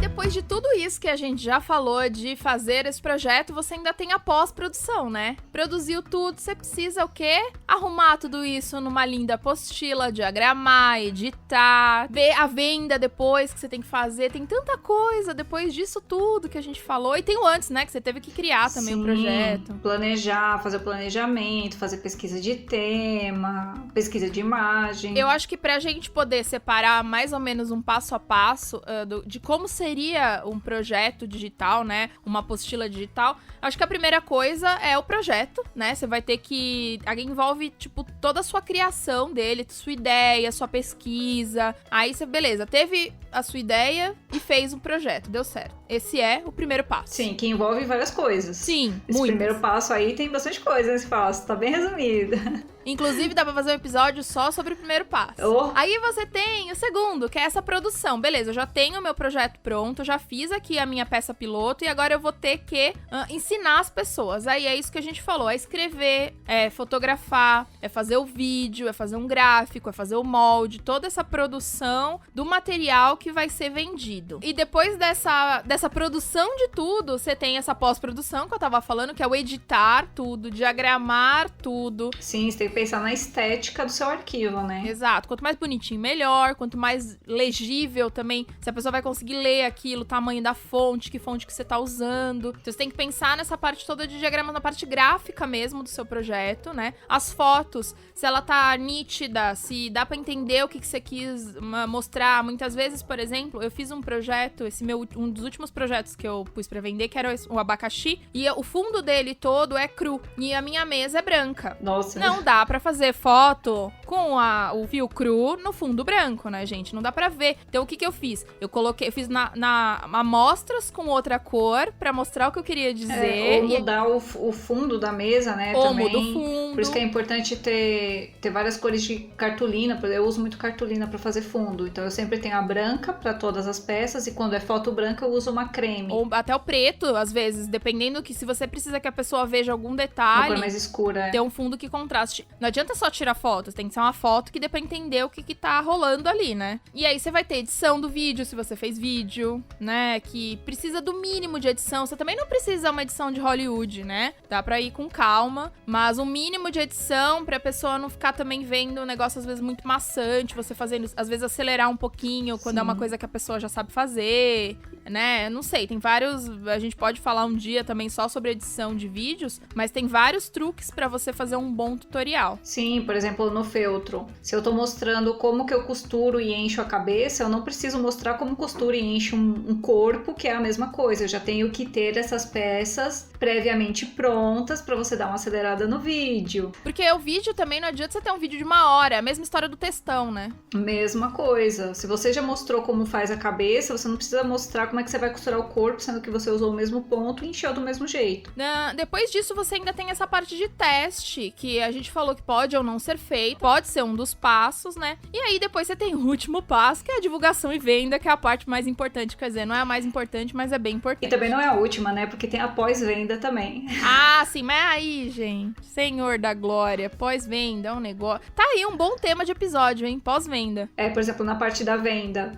Depois de tudo isso que a gente já falou de fazer esse projeto, você ainda tem a pós-produção, né? Produziu tudo, você precisa o quê? Arrumar tudo isso numa linda apostila, diagramar, editar, ver a venda depois que você tem que fazer. Tem tanta coisa depois disso tudo que a gente falou. E tem o antes, né? Que você teve que criar também o projeto. Planejar, fazer o planejamento, fazer pesquisa de tema, pesquisa de imagem. Eu acho que pra gente poder separar mais ou menos um passo a passo de como seria um projeto digital, né? Uma apostila digital. Acho que a primeira coisa é o projeto, né? Você vai ter que... envolve, tipo, toda a sua criação dele, sua ideia, sua pesquisa. Aí você, beleza, teve a sua ideia e fez um projeto, deu certo. Esse é o primeiro passo. Sim, que envolve várias coisas. Sim, Esse primeiro passo aí tem bastante coisa nesse passo, tá bem resumido. Inclusive, dá pra fazer um episódio só sobre o primeiro passo. Aí você tem o segundo, que é essa produção. Beleza, eu já tenho o meu projeto pronto, já fiz aqui a minha peça piloto e agora eu vou ter que ensinar as pessoas. Aí é isso que a gente falou, é escrever, é fotografar, é fazer o vídeo, é fazer um gráfico, é fazer o molde, toda essa produção do material que vai ser vendido. E depois dessa produção de tudo, você tem essa pós-produção que eu tava falando, que é o editar tudo, diagramar tudo. Sim, você tem que pensar na estética do seu arquivo, né? Exato. Quanto mais bonitinho, melhor. Quanto mais legível também, se a pessoa vai conseguir ler aquilo, o tamanho da fonte, que fonte que você tá usando. Então você tem que pensar nessa parte toda de diagrama, na parte gráfica mesmo do seu projeto, né? As fotos, se ela tá nítida, se dá pra entender o que você quis mostrar. Muitas vezes, por exemplo, eu fiz um projeto, um dos últimos projetos que eu pus pra vender, que era o abacaxi, e o fundo dele todo é cru, e a minha mesa é branca. Nossa. Não dá pra fazer foto com o fio cru no fundo branco, né, gente? Não dá pra ver. Então, o que eu fiz? Eu fiz na amostras com outra cor pra mostrar o que eu queria dizer. Ou mudar o fundo da mesa, né? Ou também. muda o fundo. fundo. Por isso que é importante ter várias cores de cartolina. Eu uso muito cartolina pra fazer fundo. Então eu sempre tenho a branca pra todas as peças. E quando é foto branca, eu uso uma creme. Ou até o preto, às vezes, dependendo que se você precisa que a pessoa veja algum Uma detalhe, cor mais escura. ter um fundo que contraste. Não adianta só tirar fotos, tem que ser uma foto que dê pra entender o que tá rolando ali, né? E aí você vai ter edição do vídeo, se você fez vídeo, né? Que precisa do mínimo de edição. Você também não precisa uma edição de Hollywood, né? Dá pra ir com calma, mas um mínimo de edição pra pessoa não ficar também vendo um negócio às vezes muito maçante, você fazendo, às vezes acelerar um pouquinho quando é uma coisa que a pessoa já sabe fazer, né? Não sei, tem vários, a gente pode falar um dia também só sobre edição de vídeos, mas tem vários truques pra você fazer um bom tutorial. Sim, por exemplo, no feltro. Se eu tô mostrando como que eu costuro e encho a cabeça, eu não preciso mostrar como costuro e encho um corpo, que é a mesma coisa. Eu já tenho que ter essas peças previamente prontas pra você dar uma acelerada no vídeo. Porque o vídeo também não adianta você ter um vídeo de 1 hora, é a mesma história do textão, né? Mesma coisa. Se você já mostrou como faz a cabeça, você não precisa mostrar como é que você vai costurar o corpo, sendo que você usou o mesmo ponto e encheu do mesmo jeito. Depois disso, você ainda tem essa parte de teste, que a gente falou que pode ou não ser feito, pode ser um dos passos, né? E aí depois você tem o último passo, que é a divulgação e venda, que é a parte mais importante. Quer dizer, não é a mais importante, mas é bem importante. E também não é a última, né? Porque tem a pós-venda também. Ah, sim, mas aí, gente, Senhor da glória, pós-venda é um negócio... Tá aí um bom tema de episódio, hein? Pós-venda. Por exemplo, na parte da venda,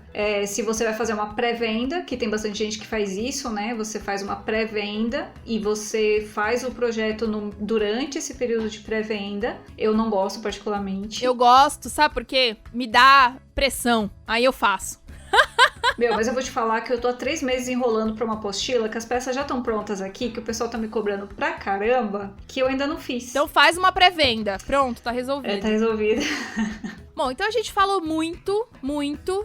se você vai fazer uma pré-venda, que tem bastante gente que faz isso, né? Você faz uma pré-venda e você faz o projeto durante esse período de pré-venda. Eu não gosto particularmente. Eu gosto, sabe por quê? Me dá pressão, aí eu faço. Mas eu vou te falar que eu tô há 3 meses enrolando pra uma apostila, que as peças já estão prontas aqui, que o pessoal tá me cobrando pra caramba, que eu ainda não fiz. Então faz uma pré-venda. Pronto, tá resolvido. Tá resolvido. Bom, então a gente falou muito.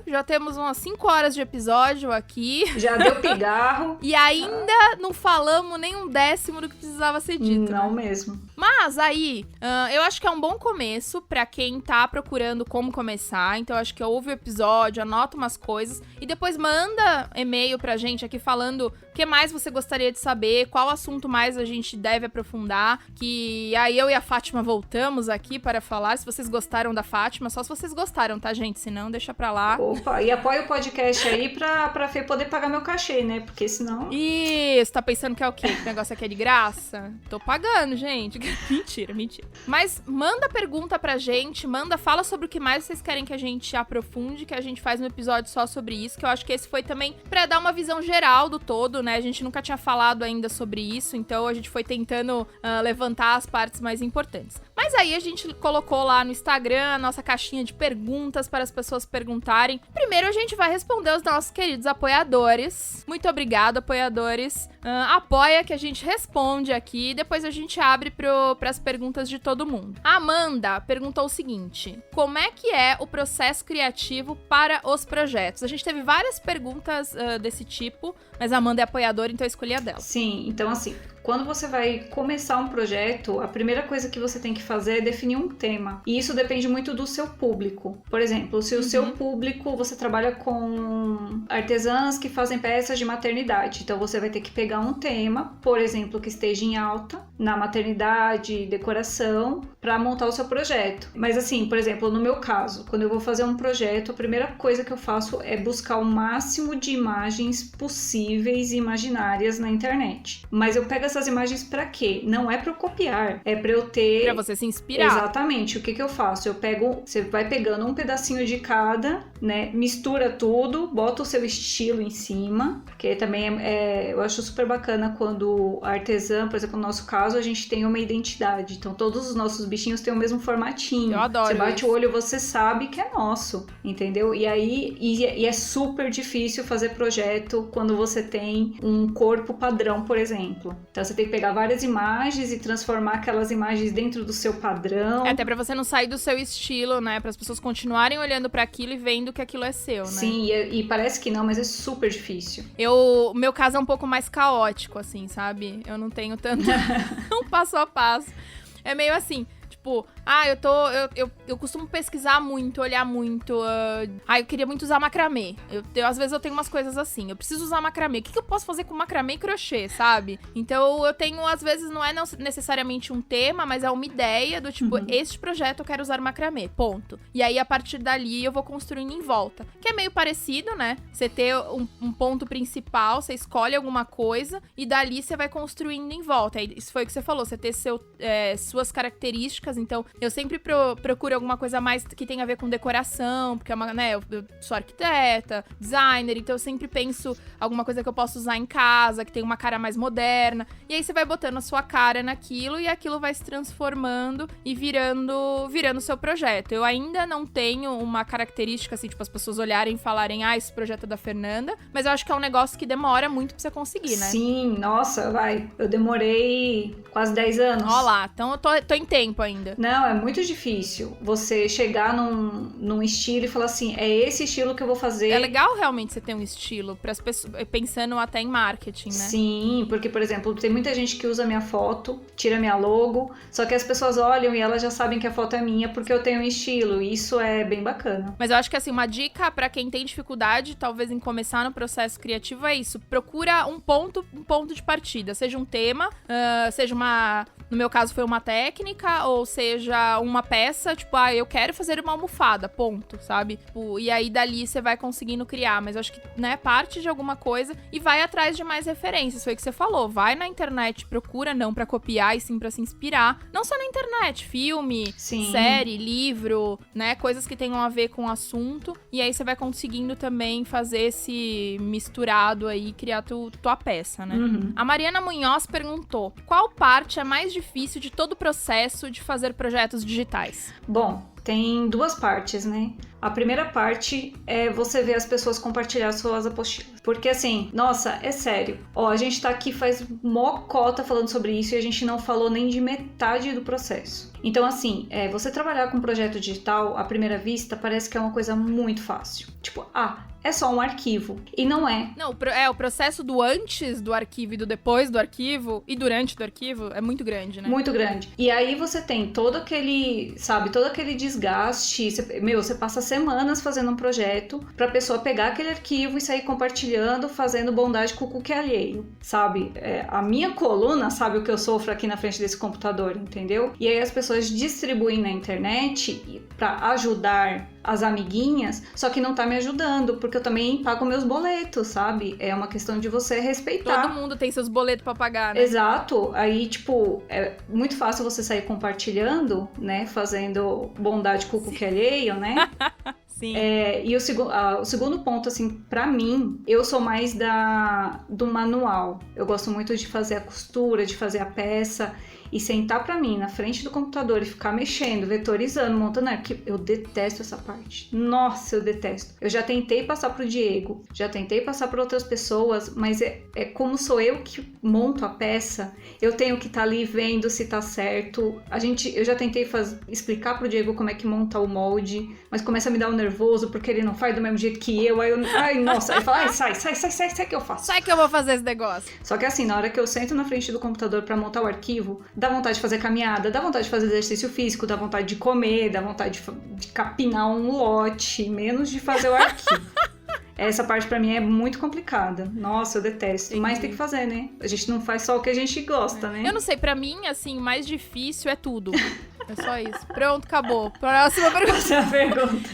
Já temos umas 5 horas de episódio aqui. Já deu pigarro. E ainda não falamos nem 1/10 do que precisava ser dito. Não né? mesmo. Mas aí, eu acho que é um bom começo pra quem tá procurando como começar. Então, eu acho que ouve o episódio, anota umas coisas e depois manda e-mail pra gente aqui falando o que mais você gostaria de saber, qual assunto mais a gente deve aprofundar. Que aí eu e a Fátima voltamos aqui para falar. Se vocês gostaram da Fátima, só se vocês gostaram, tá, gente? Se não, deixa pra lá. Opa, e apoia o podcast aí pra Fê poder pagar meu cachê, né? Porque senão... Isso, tá pensando que é o quê? Que o negócio aqui é de graça? Tô pagando, gente. Mentira. Mas manda pergunta pra gente, fala sobre o que mais vocês querem que a gente aprofunde, que a gente faz um episódio só sobre isso, que eu acho que esse foi também pra dar uma visão geral do todo, né? A gente nunca tinha falado ainda sobre isso, então a gente foi tentando levantar as partes mais importantes. Mas aí a gente colocou lá no Instagram a nossa caixinha de perguntas para as pessoas perguntarem. Primeiro a gente vai responder os nossos queridos apoiadores. Muito obrigado, apoiadores. Apoia que a gente responde aqui, depois a gente abre para as perguntas de todo mundo. A Amanda perguntou o seguinte: como é que é o processo criativo para os projetos? A gente teve várias perguntas desse tipo, mas a Amanda é apoiadora, então eu escolhi a dela. Sim, então assim, quando você vai começar um projeto, a primeira coisa que você tem que fazer é definir um tema. E isso depende muito do seu público. Por exemplo, se o seu público, você trabalha com artesãs que fazem peças de maternidade. Então você vai ter que pegar um tema, por exemplo, que esteja em alta na maternidade, decoração, para montar o seu projeto. Mas assim, por exemplo, no meu caso, quando eu vou fazer um projeto, a primeira coisa que eu faço é buscar o máximo de imagens possíveis e imaginárias na internet. Mas eu pego essas imagens para quê? Não é para eu copiar, é para eu ter... Pra você se inspirar. Exatamente. O que eu faço? Você vai pegando um pedacinho de cada, né? Mistura tudo, bota o seu estilo em cima, porque também eu acho super bacana quando a artesã, por exemplo, no nosso caso, a gente tem uma identidade. Então, todos os nossos bichinhos têm o mesmo formatinho. Eu adoro. Você bate isso. o olho, você sabe que é nosso, entendeu? E aí, e é super difícil fazer projeto quando você tem um corpo padrão, por exemplo. Então, você tem que pegar várias imagens e transformar aquelas imagens dentro do seu padrão. Até pra você não sair do seu estilo, né? Para as pessoas continuarem olhando pra aquilo e vendo que aquilo é seu, né? Sim, e parece que não, mas é super difícil. O meu caso é um pouco mais caótico, assim, sabe? Eu não tenho tanto um passo a passo. É meio assim, tipo, eu costumo pesquisar muito, olhar muito. Eu queria muito usar macramê. Às vezes eu tenho umas coisas assim. Eu preciso usar macramê. O que eu posso fazer com macramê e crochê, sabe? Então eu tenho, às vezes, não é necessariamente um tema, mas é uma ideia do tipo, este projeto eu quero usar macramê, ponto. E aí, a partir dali, eu vou construindo em volta. Que é meio parecido, né? Você ter um ponto principal, você escolhe alguma coisa e dali você vai construindo em volta. Isso foi o que você falou, você ter suas características. Então, eu sempre procuro alguma coisa mais que tenha a ver com decoração, porque eu sou arquiteta, designer, então eu sempre penso alguma coisa que eu posso usar em casa, que tem uma cara mais moderna. E aí você vai botando a sua cara naquilo e aquilo vai se transformando e virando o seu projeto. Eu ainda não tenho uma característica assim, tipo, as pessoas olharem e falarem, esse projeto é da Fernanda, mas eu acho que é um negócio que demora muito pra você conseguir, né? Sim, nossa, eu demorei quase 10 anos. Ó lá, então eu tô em tempo ainda. Não, é muito difícil você chegar num estilo e falar assim, é esse estilo que eu vou fazer. É legal realmente você ter um estilo, pras pessoas, pensando até em marketing, né? Sim, porque, por exemplo, tem muita gente que usa minha foto, tira minha logo, só que as pessoas olham e elas já sabem que a foto é minha porque eu tenho um estilo, e isso é bem bacana. Mas eu acho que, assim, uma dica pra quem tem dificuldade, talvez, em começar no processo criativo é isso. Procura um ponto de partida, seja um tema, seja no meu caso foi uma técnica, ou seja uma peça, tipo, eu quero fazer uma almofada, ponto, sabe? E aí dali você vai conseguindo criar, mas eu acho que, né, parte de alguma coisa e vai atrás de mais referências, foi o que você falou, vai na internet, procura não pra copiar e sim pra se inspirar, não só na internet, filme, série, livro, né, coisas que tenham a ver com o assunto, e aí você vai conseguindo também fazer esse misturado aí, criar tua peça, né? A Mariana Munhoz perguntou, qual parte é mais difícil de todo o processo de fazer projetos digitais? Bom, tem duas partes, né? A primeira parte é você ver as pessoas compartilhar suas apostilas. Porque assim, nossa, é sério. A gente tá aqui faz mó cota falando sobre isso e a gente não falou nem de metade do processo. Então assim, você trabalhar com um projeto digital, à primeira vista, parece que é uma coisa muito fácil. Tipo, é só um arquivo. E não é. Não, o processo do antes do arquivo e do depois do arquivo e durante do arquivo é muito grande, né? Muito grande. E aí você tem todo aquele desgaste. Você passa semanas fazendo um projeto pra pessoa pegar aquele arquivo e sair compartilhando, fazendo bondade com o cookie alheio, sabe? A minha coluna sabe o que eu sofro aqui na frente desse computador, entendeu? E aí as pessoas distribuem na internet pra ajudar as amiguinhas, só que não tá me ajudando, porque eu também pago meus boletos, sabe? É uma questão de você respeitar. Todo mundo tem seus boletos pra pagar, né? Exato. Aí, tipo, é muito fácil você sair compartilhando, né? Fazendo bondade com o cookie alheio, né? Sim. E o segundo ponto, assim, pra mim, eu sou mais do manual. Eu gosto muito de fazer a costura, de fazer a peça. E sentar pra mim na frente do computador e ficar mexendo, vetorizando, montando arquivo, eu detesto essa parte. Nossa, eu detesto. Eu já tentei passar pro Diego, já tentei passar para outras pessoas, mas como sou eu que monto a peça, eu tenho que estar ali vendo se tá certo. Eu já tentei explicar pro Diego como é que monta o molde, mas começa a me dar um nervoso porque ele não faz do mesmo jeito que eu. Nossa, ele fala, sai que eu faço. Sai que eu vou fazer esse negócio. Só que assim, na hora que eu sento na frente do computador pra montar o arquivo, dá vontade de fazer caminhada, dá vontade de fazer exercício físico, dá vontade de comer, dá vontade de capinar um lote, menos de fazer o arquivo. Essa parte pra mim é muito complicada. Nossa, eu detesto. Mas tem que fazer, né? A gente não faz só o que a gente gosta, né? Eu não sei, pra mim, assim, o mais difícil é tudo. É só isso. Pronto, acabou. Próxima pergunta. Próxima pergunta.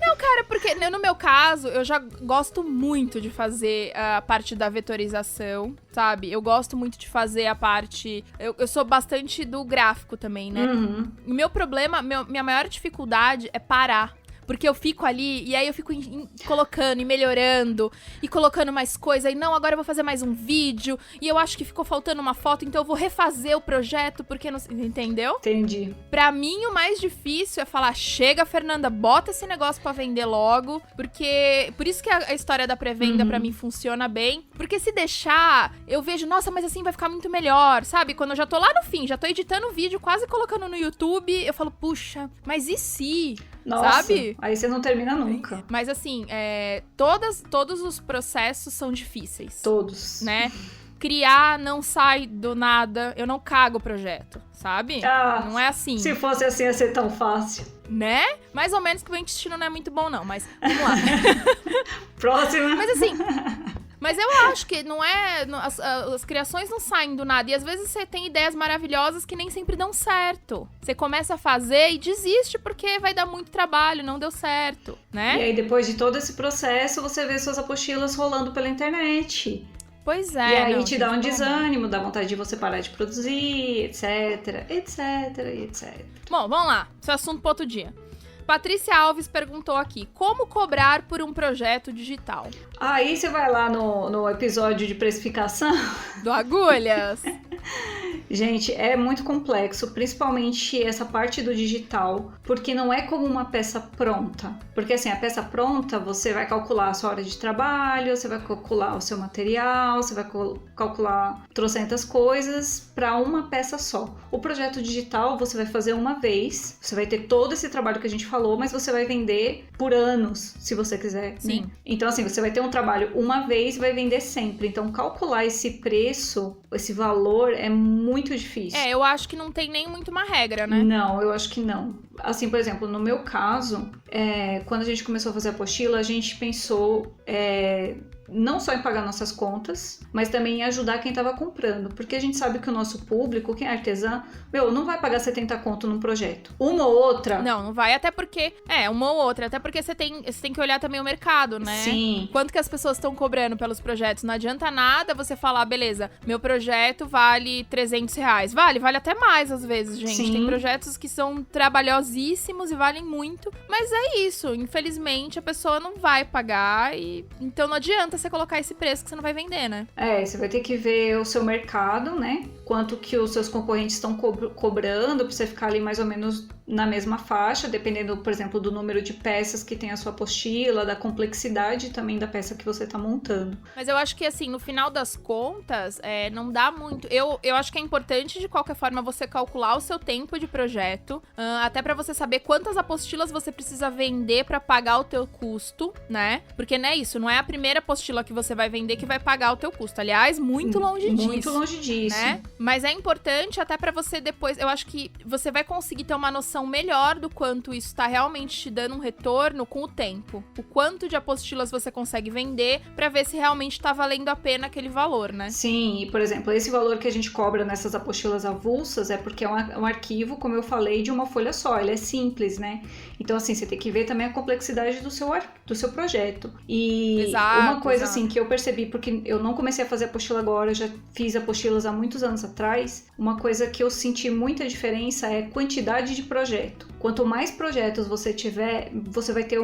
Não, cara, porque no meu caso, eu já gosto muito de fazer a parte da vetorização, sabe? Eu gosto muito de fazer a parte... Eu sou bastante do gráfico também, né? O meu problema, minha maior dificuldade é parar. Porque eu fico ali, e aí eu fico colocando e melhorando, e colocando mais coisa, e não, agora eu vou fazer mais um vídeo, e eu acho que ficou faltando uma foto, então eu vou refazer o projeto, porque não... Entendeu? Entendi. Pra mim, o mais difícil é falar, chega, Fernanda, bota esse negócio pra vender logo, porque... Por isso que a história da pré-venda pra mim funciona bem, porque se deixar, eu vejo, nossa, mas assim vai ficar muito melhor, sabe? Quando eu já tô lá no fim, já tô editando o vídeo, quase colocando no YouTube, eu falo, puxa, mas e se... Nossa, sabe? Aí você não termina nunca. Mas assim, todos os processos são difíceis. Todos. Né? criar não sai do nada, eu não cago o projeto, sabe? Não é assim. Se fosse assim, ia ser tão fácil. Né? Mais ou menos que o meu intestino não é muito bom, não, mas vamos lá. Próxima. Mas assim... Mas eu acho que não é... As criações não saem do nada. E às vezes você tem ideias maravilhosas que nem sempre dão certo. Você começa a fazer e desiste porque vai dar muito trabalho, não deu certo, né? E aí, depois de todo esse processo, você vê suas apostilas rolando pela internet. Pois é. E aí te dá um desânimo, dá vontade de você parar de produzir, etc, etc, etc. Bom, vamos lá. Esse é assunto para outro dia. Patrícia Alves perguntou aqui, como cobrar por um projeto digital? Aí você vai lá no episódio de precificação. Do Agulhas. Gente, é muito complexo, principalmente essa parte do digital, porque não é como uma peça pronta. Porque assim, a peça pronta, você vai calcular a sua hora de trabalho, você vai calcular o seu material, você vai calcular trocentas coisas para uma peça só. O projeto digital você vai fazer uma vez, você vai ter todo esse trabalho que a gente falou, mas você vai vender por anos, se você quiser. Sim. Né? Então assim, você vai ter um trabalho uma vez e vai vender sempre. Então calcular esse preço, esse valor é muito difícil. Eu acho que não tem nem muito uma regra, né? Não, eu acho que não. Assim, por exemplo, no meu caso, quando a gente começou a fazer a apostila, a gente pensou não só em pagar nossas contas, mas também em ajudar quem estava comprando. Porque a gente sabe que o nosso público, quem é artesã, não vai pagar 70 conto num projeto. Uma ou outra... Não vai, até porque... uma ou outra. Até porque você tem que olhar também o mercado, né? Sim. Quanto que as pessoas estão cobrando pelos projetos? Não adianta nada você falar, beleza, meu projeto vale R$300. Vale até mais às vezes, gente. Sim. Tem projetos que são trabalhosíssimos e valem muito. Mas é isso. Infelizmente, a pessoa não vai pagar e... Então não adianta você colocar esse preço que você não vai vender, né? Você vai ter que ver o seu mercado, né? Quanto que os seus concorrentes estão cobrando pra você ficar ali mais ou menos na mesma faixa, dependendo, por exemplo, do número de peças que tem a sua apostila, da complexidade também da peça que você tá montando. Mas eu acho que, assim, no final das contas, não dá muito... Eu acho que é importante, de qualquer forma, você calcular o seu tempo de projeto, até pra você saber quantas apostilas você precisa vender pra pagar o teu custo, né? Porque não é isso, não é a primeira apostila que você vai vender que vai pagar o teu custo. Aliás, muito longe disso. Muito longe disso. Né? Mas é importante até pra você depois... Eu acho que você vai conseguir ter uma noção melhor do quanto isso tá realmente te dando um retorno com o tempo. O quanto de apostilas você consegue vender pra ver se realmente tá valendo a pena aquele valor, né? Sim, e por exemplo, esse valor que a gente cobra nessas apostilas avulsas é porque é um arquivo, como eu falei, de uma folha só. Ele é simples, né? Então, assim, você tem que ver também a complexidade do seu projeto. E uma coisa, assim, que eu percebi, porque eu não comecei a fazer apostila agora, eu já fiz apostilas há muitos anos atrás, uma coisa que eu senti muita diferença é quantidade de projeto. Quanto mais projetos você tiver, você vai ter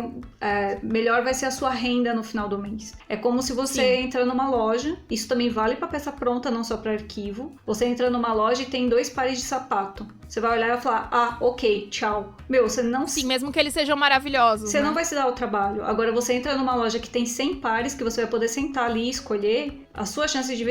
melhor vai ser a sua renda no final do mês. É como se você entra numa loja, isso também vale para peça pronta, não só para arquivo. Você entra numa loja e tem 2 pares de sapato. Você vai olhar e vai falar, ok, tchau. Você não... Sim, mesmo que eles sejam maravilhosos, Você né? não vai se dar o trabalho. Agora, você entra numa loja que tem 100 pares, que você vai poder sentar ali e escolher, a sua chance de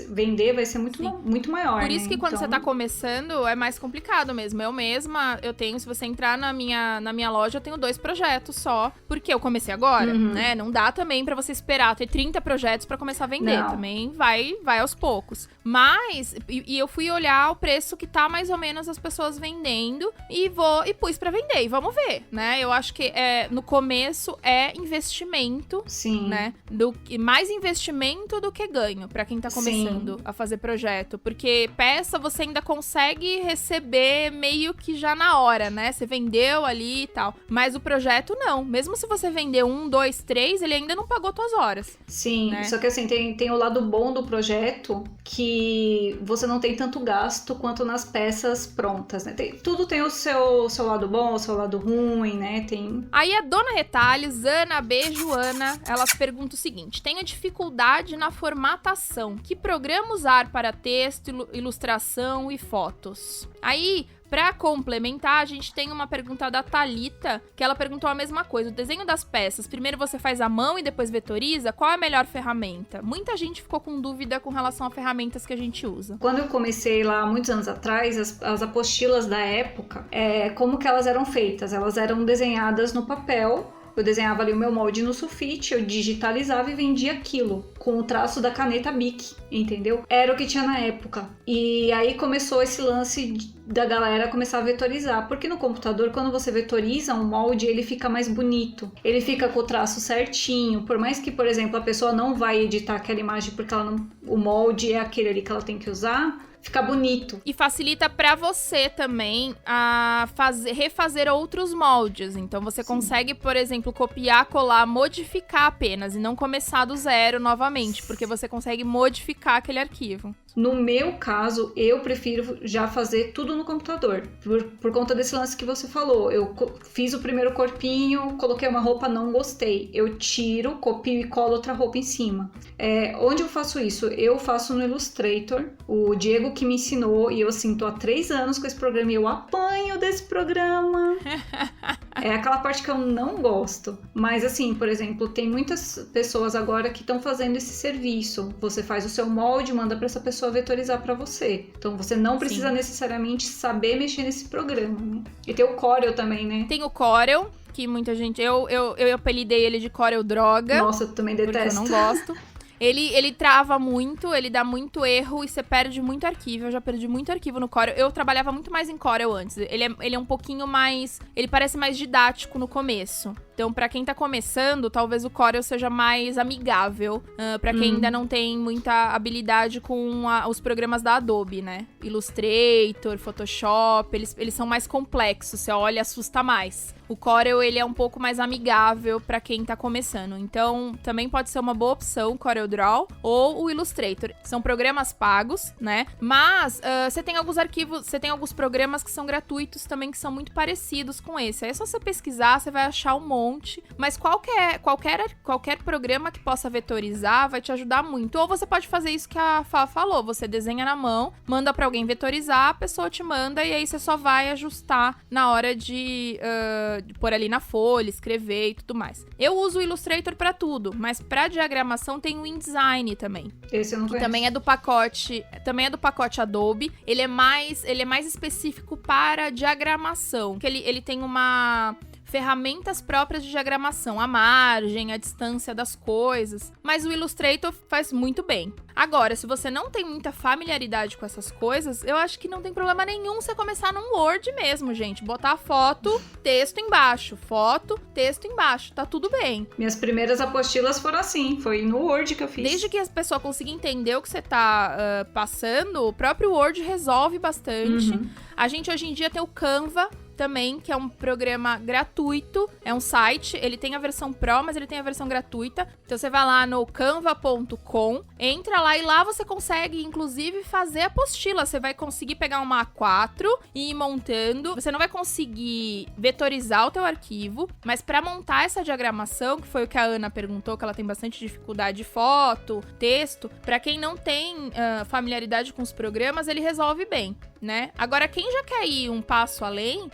vender vai ser muito maior. Por isso que quando então... você tá começando, é mais complicado mesmo. Eu mesma, se você entrar na minha loja, eu tenho 2 projetos só, porque eu comecei agora, né? Não dá também pra você esperar ter 30 projetos pra começar a vender. Não. Também vai aos poucos. Mas, e eu fui olhar o preço que tá mais ou menos as pessoas vendendo e pus pra vender, e vamos ver, né? Eu acho que no começo é investimento, Sim. né? Mais investimento do que ganho pra quem tá começando a fazer projeto, porque peça você ainda consegue receber meio que já na hora, né? Você vendeu ali e tal, mas o projeto não. Mesmo se você vender 1, 2, 3, ele ainda não pagou suas horas. Sim, né? Só que assim, tem o lado bom do projeto, que você não tem tanto gasto quanto nas peças prontas, né? Tudo tem o seu lado bom, o seu lado ruim, né? Aí a Dona Retalhos, Ana B. Joana, elas perguntam o seguinte: tenho dificuldade na formatação. Que programa usar para texto, ilustração e fotos? Aí, pra complementar, a gente tem uma pergunta da Thalita, que ela perguntou a mesma coisa. O desenho das peças, primeiro você faz à mão e depois vetoriza? Qual é a melhor ferramenta? Muita gente ficou com dúvida com relação a ferramentas que a gente usa. Quando eu comecei lá, muitos anos atrás, as apostilas da época, como que elas eram feitas? Elas eram desenhadas no papel, eu desenhava ali o meu molde no sulfite, eu digitalizava e vendia aquilo, com o traço da caneta Bic, entendeu? Era o que tinha na época. E aí começou esse lance da galera começar a vetorizar, porque no computador, quando você vetoriza um molde, ele fica mais bonito, ele fica com o traço certinho, por mais que, por exemplo, a pessoa não vai editar aquela imagem porque ela não, o molde é aquele ali que ela tem que usar, fica bonito. E facilita pra você também a refazer outros moldes. Então você consegue, por exemplo, copiar, colar, modificar apenas e não começar do zero novamente, porque você consegue modificar aquele arquivo. No meu caso, eu prefiro já fazer tudo no computador, por conta desse lance que você falou. Eu fiz o primeiro corpinho, coloquei uma roupa, não gostei. Eu tiro, copio e colo outra roupa em cima. Onde eu faço isso? Eu faço no Illustrator. O Diego que me ensinou, e eu assim, tô há 3 anos com esse programa e eu apanho desse programa. É aquela parte que eu não gosto. Mas assim, por exemplo, tem muitas pessoas agora que estão fazendo esse serviço. Você faz o seu molde, manda pra essa pessoa vetorizar pra você. Então você não precisa necessariamente saber mexer nesse programa, né? E tem o Corel também, né? Tem o Corel, que muita gente... Eu apelidei ele de Corel Droga. Nossa, eu também detesto. Porque eu não gosto. Ele trava muito, ele dá muito erro e você perde muito arquivo. Eu já perdi muito arquivo no Corel. Eu trabalhava muito mais em Corel antes. Ele é um pouquinho mais... Ele parece mais didático no começo. Então, pra quem tá começando, talvez o Corel seja mais amigável. Pra quem ainda não tem muita habilidade com os programas da Adobe, né? Illustrator, Photoshop, eles são mais complexos. Você olha e assusta mais. O Corel, ele é um pouco mais amigável pra quem tá começando. Então, também pode ser uma boa opção o CorelDRAW ou o Illustrator. São programas pagos, né? Mas você tem alguns arquivos, você tem alguns programas que são gratuitos também, que são muito parecidos com esse. Aí é só você pesquisar, você vai achar um monte. Mas qualquer programa que possa vetorizar vai te ajudar muito. Ou você pode fazer isso que a Fá falou. Você desenha na mão, manda pra alguém vetorizar, a pessoa te manda e aí você só vai ajustar na hora de pôr ali na folha, escrever e tudo mais. Eu uso o Illustrator pra tudo, mas pra diagramação tem o InDesign também. Esse eu não conheço. Também é do pacote Adobe. Ele é mais específico para diagramação, que ele tem ferramentas próprias de diagramação, a margem, a distância das coisas, mas o Illustrator faz muito bem. Agora, se você não tem muita familiaridade com essas coisas, eu acho que não tem problema nenhum você começar num Word mesmo, gente. Botar foto, texto embaixo, foto, texto embaixo, tá tudo bem. Minhas primeiras apostilas foram assim, foi no Word que eu fiz. Desde que a pessoa consiga entender o que você tá passando, o próprio Word resolve bastante. A gente hoje em dia tem o Canva também, que é um programa gratuito, é um site, ele tem a versão Pro, mas ele tem a versão gratuita. Então você vai lá no canva.com, entra lá e lá você consegue, inclusive, fazer apostila. Você vai conseguir pegar uma A4 e ir montando. Você não vai conseguir vetorizar o teu arquivo, mas para montar essa diagramação, que foi o que a Ana perguntou, que ela tem bastante dificuldade de foto, texto, para quem não tem familiaridade com os programas, ele resolve bem, né? Agora, quem já quer ir um passo além,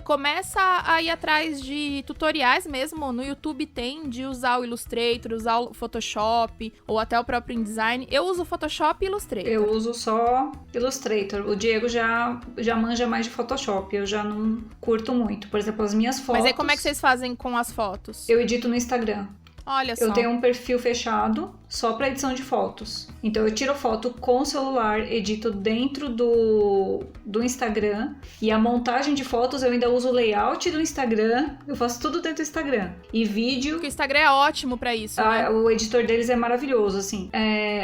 começa a ir atrás de tutoriais mesmo. No YouTube tem de usar o Illustrator, usar o Photoshop ou até o próprio InDesign. Eu uso Photoshop e Illustrator. Eu uso só Illustrator. O Diego já manja mais de Photoshop. Eu já não curto muito. Por exemplo, as minhas fotos... Mas aí como é que vocês fazem com as fotos? Eu edito no Instagram. Olha só. Eu tenho um perfil fechado só para edição de fotos. Então eu tiro foto com o celular, edito dentro do Instagram. E a montagem de fotos eu ainda uso o layout do Instagram. Eu faço tudo dentro do Instagram. E vídeo... Porque o Instagram é ótimo para isso, né? O editor deles é maravilhoso, assim.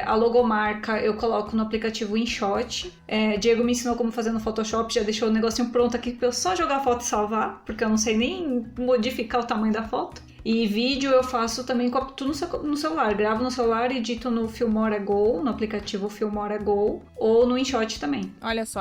A logomarca eu coloco no aplicativo InShot. Diego me ensinou como fazer no Photoshop, já deixou o negocinho pronto aqui pra eu só jogar a foto e salvar. Porque eu não sei nem modificar o tamanho da foto. E vídeo eu faço também tudo no celular. Gravo no celular, edito no Filmora Go, no aplicativo Filmora Go, ou no InShot também. Olha só,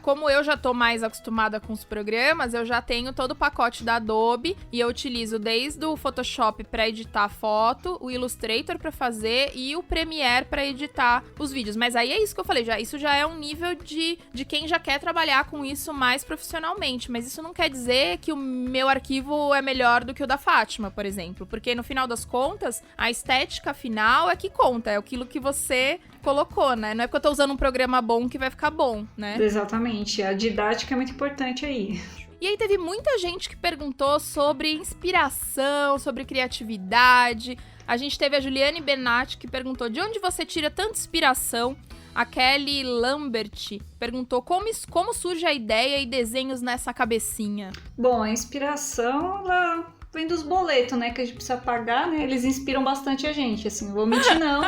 como eu já tô mais acostumada com os programas, eu já tenho todo o pacote da Adobe e eu utilizo desde o Photoshop para editar foto, o Illustrator para fazer e o Premiere para editar os vídeos. Mas aí é isso que eu falei, isso já é um nível de quem já quer trabalhar com isso mais profissionalmente. Mas isso não quer dizer que o meu arquivo é melhor do que o da Fátima, por exemplo, porque no final das contas, a estética final é que conta, é aquilo que você colocou, né? Não é porque eu tô usando um programa bom que vai ficar bom, né? Exatamente, a didática é muito importante aí. E aí teve muita gente que perguntou sobre inspiração, sobre criatividade. A gente teve a Juliane Benatti que perguntou de onde você tira tanta inspiração. A Kelly Lambert perguntou como surge a ideia e desenhos nessa cabecinha. Bom, a inspiração, ela vem dos boletos, né, que a gente precisa pagar, né? Eles inspiram bastante a gente, assim, não vou mentir não.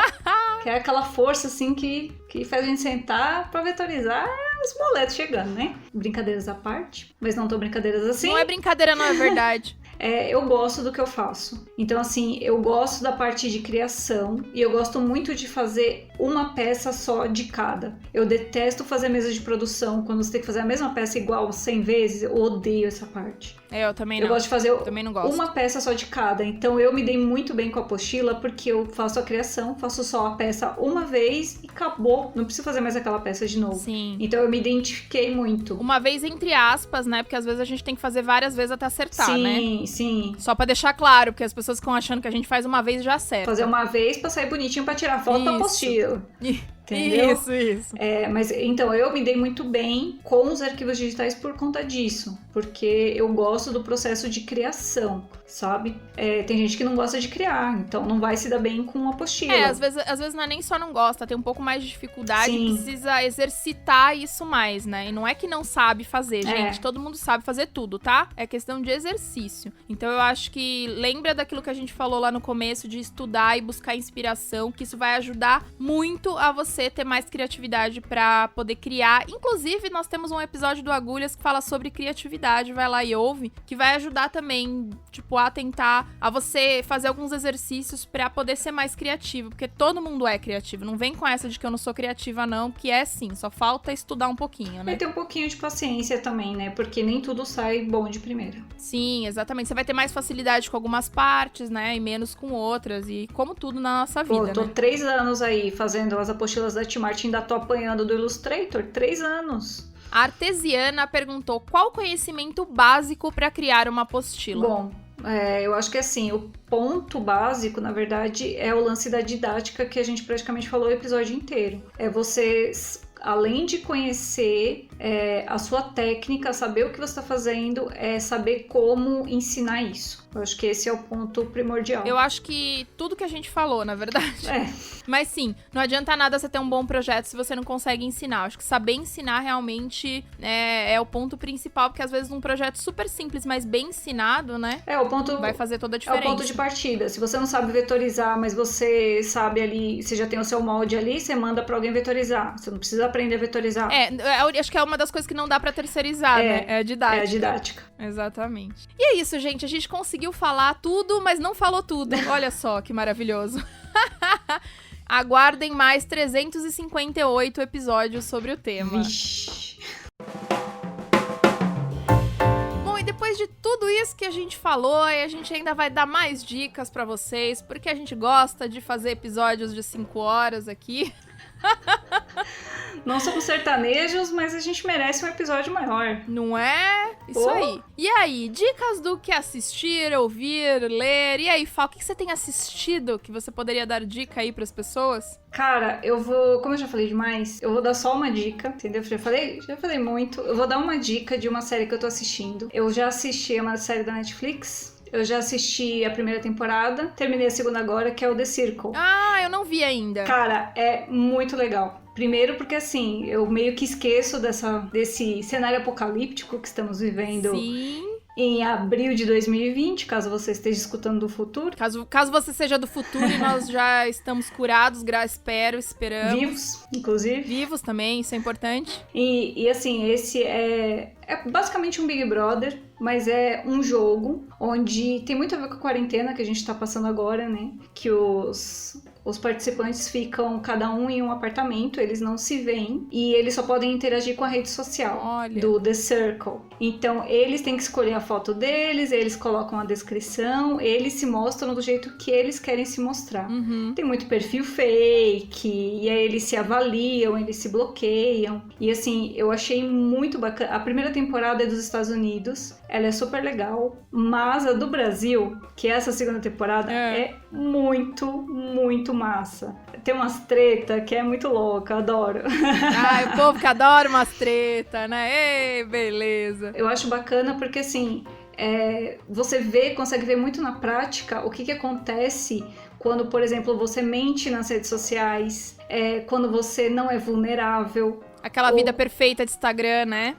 Que é aquela força, assim, que faz a gente sentar pra vetorizar os boletos chegando, né? Brincadeiras à parte, mas não tão brincadeiras assim. Não é brincadeira, não, é verdade. Eu gosto do que eu faço. Então, assim, eu gosto da parte de criação e eu gosto muito de fazer uma peça só de cada. Eu detesto fazer mesa de produção, quando você tem que fazer a mesma peça igual 100 vezes, eu odeio essa parte. Eu também não. Eu gosto de fazer também não gosto. Uma peça só de cada. Então, eu me dei muito bem com a apostila porque eu faço a criação, faço só a peça uma vez e acabou. Não preciso fazer mais aquela peça de novo. Sim. Então, eu me identifiquei muito. Uma vez entre aspas, né? Porque às vezes a gente tem que fazer várias vezes até acertar, né? Sim. Só pra deixar claro, porque as pessoas ficam achando que a gente faz uma vez e já acerta. Fazer uma vez pra sair bonitinho pra tirar foto da apostila. Entendeu? Isso. Mas então, eu me dei muito bem com os arquivos digitais por conta disso. Porque eu gosto do processo de criação, sabe? Tem gente que não gosta de criar, então não vai se dar bem com uma apostila. Às vezes não é nem só não gosta, tem um pouco mais de dificuldade e Sim. precisa exercitar isso mais, né? E não é que não sabe fazer, gente. Todo mundo sabe fazer tudo, tá? É questão de exercício. Então eu acho que lembra daquilo que a gente falou lá no começo, de estudar e buscar inspiração, que isso vai ajudar muito a você ter mais criatividade pra poder criar. Inclusive, nós temos um episódio do Agulhas que fala sobre criatividade, vai lá e ouve, que vai ajudar também, tipo, a tentar, a você fazer alguns exercícios pra poder ser mais criativo, porque todo mundo é criativo, não vem com essa de que eu não sou criativa não, que é sim, só falta estudar um pouquinho, né? E ter um pouquinho de paciência também, né? Porque nem tudo sai bom de primeira. Sim, exatamente, você vai ter mais facilidade com algumas partes, né, e menos com outras, e como tudo na nossa vida, Tô né? 3 anos aí fazendo as apostilas da Tmart, ainda tô apanhando do Illustrator, 3 anos. A Artesiana perguntou qual conhecimento básico pra criar uma apostila. Bom, eu acho que assim, o ponto básico, na verdade, é o lance da didática que a gente praticamente falou o episódio inteiro. É você, além de conhecer a sua técnica, saber o que você está fazendo, é saber como ensinar isso. Eu acho que esse é o ponto primordial. Eu acho que tudo que a gente falou, na verdade. Mas sim, não adianta nada você ter um bom projeto se você não consegue ensinar. Eu acho que saber ensinar realmente é o ponto principal, porque às vezes um projeto super simples, mas bem ensinado, né? O ponto vai fazer toda a diferença. É o ponto de partida. Se você não sabe vetorizar, mas você sabe ali, você já tem o seu molde ali, você manda pra alguém vetorizar. Você não precisa aprender a vetorizar. Acho que é uma das coisas que não dá pra terceirizar, né? É a didática. É a didática. Exatamente. E é isso, gente. A gente conseguiu falar tudo, mas não falou tudo. Olha só que maravilhoso. Aguardem mais 358 episódios sobre o tema. Vixe. Bom, e depois de tudo isso que a gente falou, a gente ainda vai dar mais dicas pra vocês, porque a gente gosta de fazer episódios de 5 horas aqui. Não somos sertanejos, mas a gente merece um episódio maior. Não é? Isso aí. E aí, dicas do que assistir, ouvir, ler. E aí, Fá, o que você tem assistido que você poderia dar dica aí pras pessoas? Cara, como eu já falei demais, eu vou dar só uma dica, entendeu? Já falei muito. Eu vou dar uma dica de uma série que eu tô assistindo. Eu já assisti uma série da Netflix. Eu já assisti a primeira temporada, terminei a segunda agora, que é o The Circle. Ah, eu não vi ainda. Cara, é muito legal. Primeiro porque, assim, eu meio que esqueço desse cenário apocalíptico que estamos vivendo. Sim. Em abril de 2020, caso você esteja escutando do futuro. Caso você seja do futuro e nós já estamos curados, esperamos. Vivos, inclusive. Vivos também, isso é importante. E assim, esse é basicamente um Big Brother, mas é um jogo onde tem muito a ver com a quarentena que a gente tá passando agora, né? Que os participantes ficam cada um em um apartamento, eles não se veem e eles só podem interagir com a rede social do The Circle. Então, eles têm que escolher a foto deles, eles colocam a descrição, eles se mostram do jeito que eles querem se mostrar. Uhum. Tem muito perfil fake, e aí eles se avaliam, eles se bloqueiam. E assim, eu achei muito bacana. A primeira temporada é dos Estados Unidos, ela é super legal, mas a do Brasil, que é essa segunda temporada, é muito, muito, massa. Tem umas treta que é muito louca, adoro. Ai, o povo que adora umas treta, né? Ei, beleza. Eu acho bacana porque, assim, você consegue ver muito na prática o que acontece quando, por exemplo, você mente nas redes sociais, quando você não é vulnerável. Aquela vida perfeita de Instagram, né?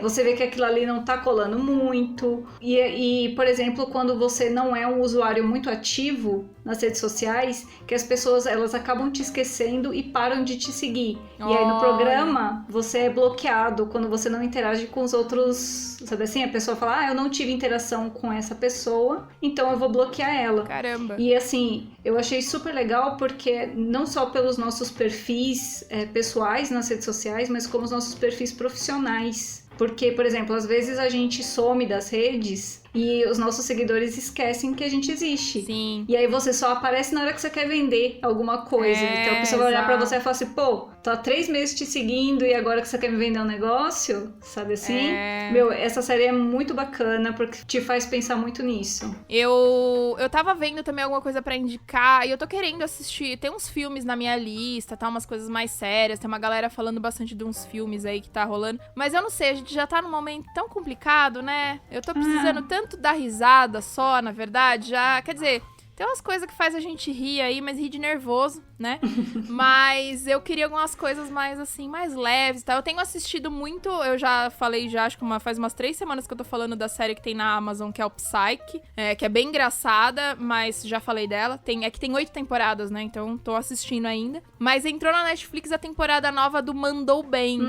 Você vê que aquilo ali não tá colando muito. E, por exemplo, quando você não é um usuário muito ativo nas redes sociais, que as pessoas, elas acabam te esquecendo e param de te seguir. E aí no programa, você é bloqueado quando você não interage com os outros, sabe assim? A pessoa fala, eu não tive interação com essa pessoa, então eu vou bloquear ela. Caramba. E assim, eu achei super legal porque não só pelos nossos perfis pessoais nas redes sociais, mas como os nossos perfis profissionais. Porque, por exemplo, às vezes a gente some das redes e os nossos seguidores esquecem que a gente existe. Sim. E aí você só aparece na hora que você quer vender alguma coisa. Então a pessoa vai olhar pra você e falar assim, pô, tô há 3 meses te seguindo e agora que você quer me vender um negócio, sabe assim? Meu, essa série é muito bacana porque te faz pensar muito nisso. Eu tava vendo também alguma coisa pra indicar e eu tô querendo assistir. Tem uns filmes na minha lista, tá? Umas coisas mais sérias. Tem uma galera falando bastante de uns filmes aí que tá rolando. Mas eu não sei, a gente já tá num momento tão complicado, né? Eu tô precisando tanto dar risada só, na verdade, já... Quer dizer, tem umas coisas que faz a gente rir aí, mas rir de nervoso, né? Mas eu queria algumas coisas mais, assim, mais leves, tá? Eu tenho assistido muito, eu já falei acho que faz umas 3 semanas que eu tô falando da série que tem na Amazon, que é o Psyche, que é bem engraçada, mas já falei dela. É que tem 8 temporadas, né? Então tô assistindo ainda. Mas entrou na Netflix a temporada nova do Mandou Bem.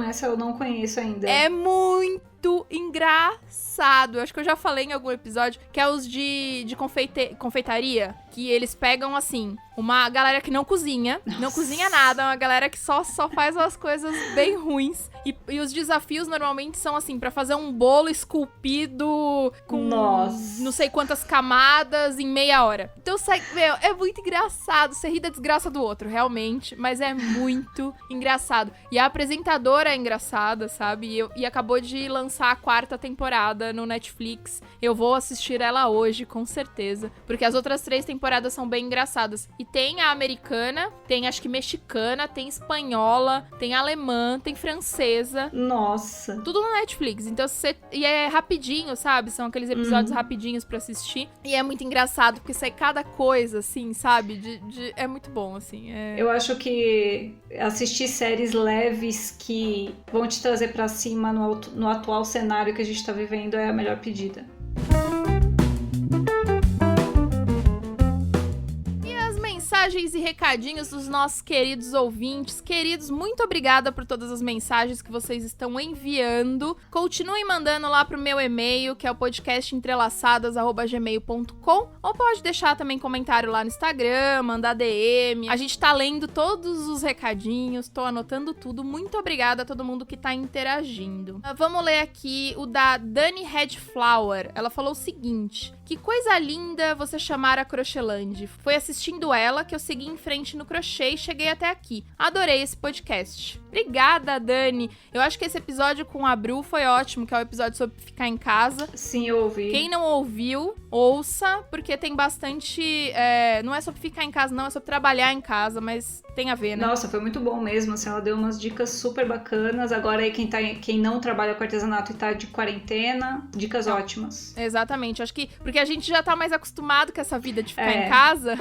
Essa eu não conheço ainda. É muito engraçado. Eu acho que eu já falei em algum episódio, que é os de confeitaria, que eles pegam, assim, uma galera que não cozinha, não cozinha nada, uma galera que só faz as coisas bem ruins. E os desafios normalmente são, assim, pra fazer um bolo esculpido com não sei quantas camadas em meia hora. Então, meu, é muito engraçado. Você ri da desgraça do outro, realmente, mas é muito engraçado. E a apresentadora é engraçada, sabe? E acabou de lançar a 4ª temporada no Netflix. Eu vou assistir ela hoje, com certeza, porque as outras 3 temporadas são bem engraçadas. E tem a americana, tem acho que mexicana, tem espanhola, tem alemã, tem francesa. Nossa. Tudo no Netflix. Então, e é rapidinho, sabe? São aqueles episódios rapidinhos pra assistir. E é muito engraçado, porque sai cada coisa, assim, sabe? É muito bom, assim. Eu acho que assistir séries leves que vão te trazer pra cima no atual cenário que a gente tá vivendo é a melhor pedida. Mensagens e recadinhos dos nossos queridos ouvintes. Queridos, muito obrigada por todas as mensagens que vocês estão enviando. Continuem mandando lá pro meu e-mail, que é o podcastemtrelaçadas@gmail.com, ou pode deixar também comentário lá no Instagram, mandar DM. A gente tá lendo todos os recadinhos, tô anotando tudo. Muito obrigada a todo mundo que tá interagindo. Vamos ler aqui o da Dani Redflower. Ela falou o seguinte: que coisa linda você chamar a Crochêland. Foi assistindo ela que eu segui em frente no crochê e cheguei até aqui. Adorei esse podcast. Obrigada, Dani. Eu acho que esse episódio com a Bru foi ótimo, que é o episódio sobre ficar em casa. Sim, eu ouvi. Quem não ouviu, ouça, porque tem bastante... não é sobre ficar em casa, não, é sobre trabalhar em casa, mas tem a ver, né? Nossa, foi muito bom mesmo, assim, ela deu umas dicas super bacanas. Agora aí quem não trabalha com artesanato e tá de quarentena, dicas ótimas. Exatamente, acho que... Porque a gente já tá mais acostumado com essa vida de ficar em casa.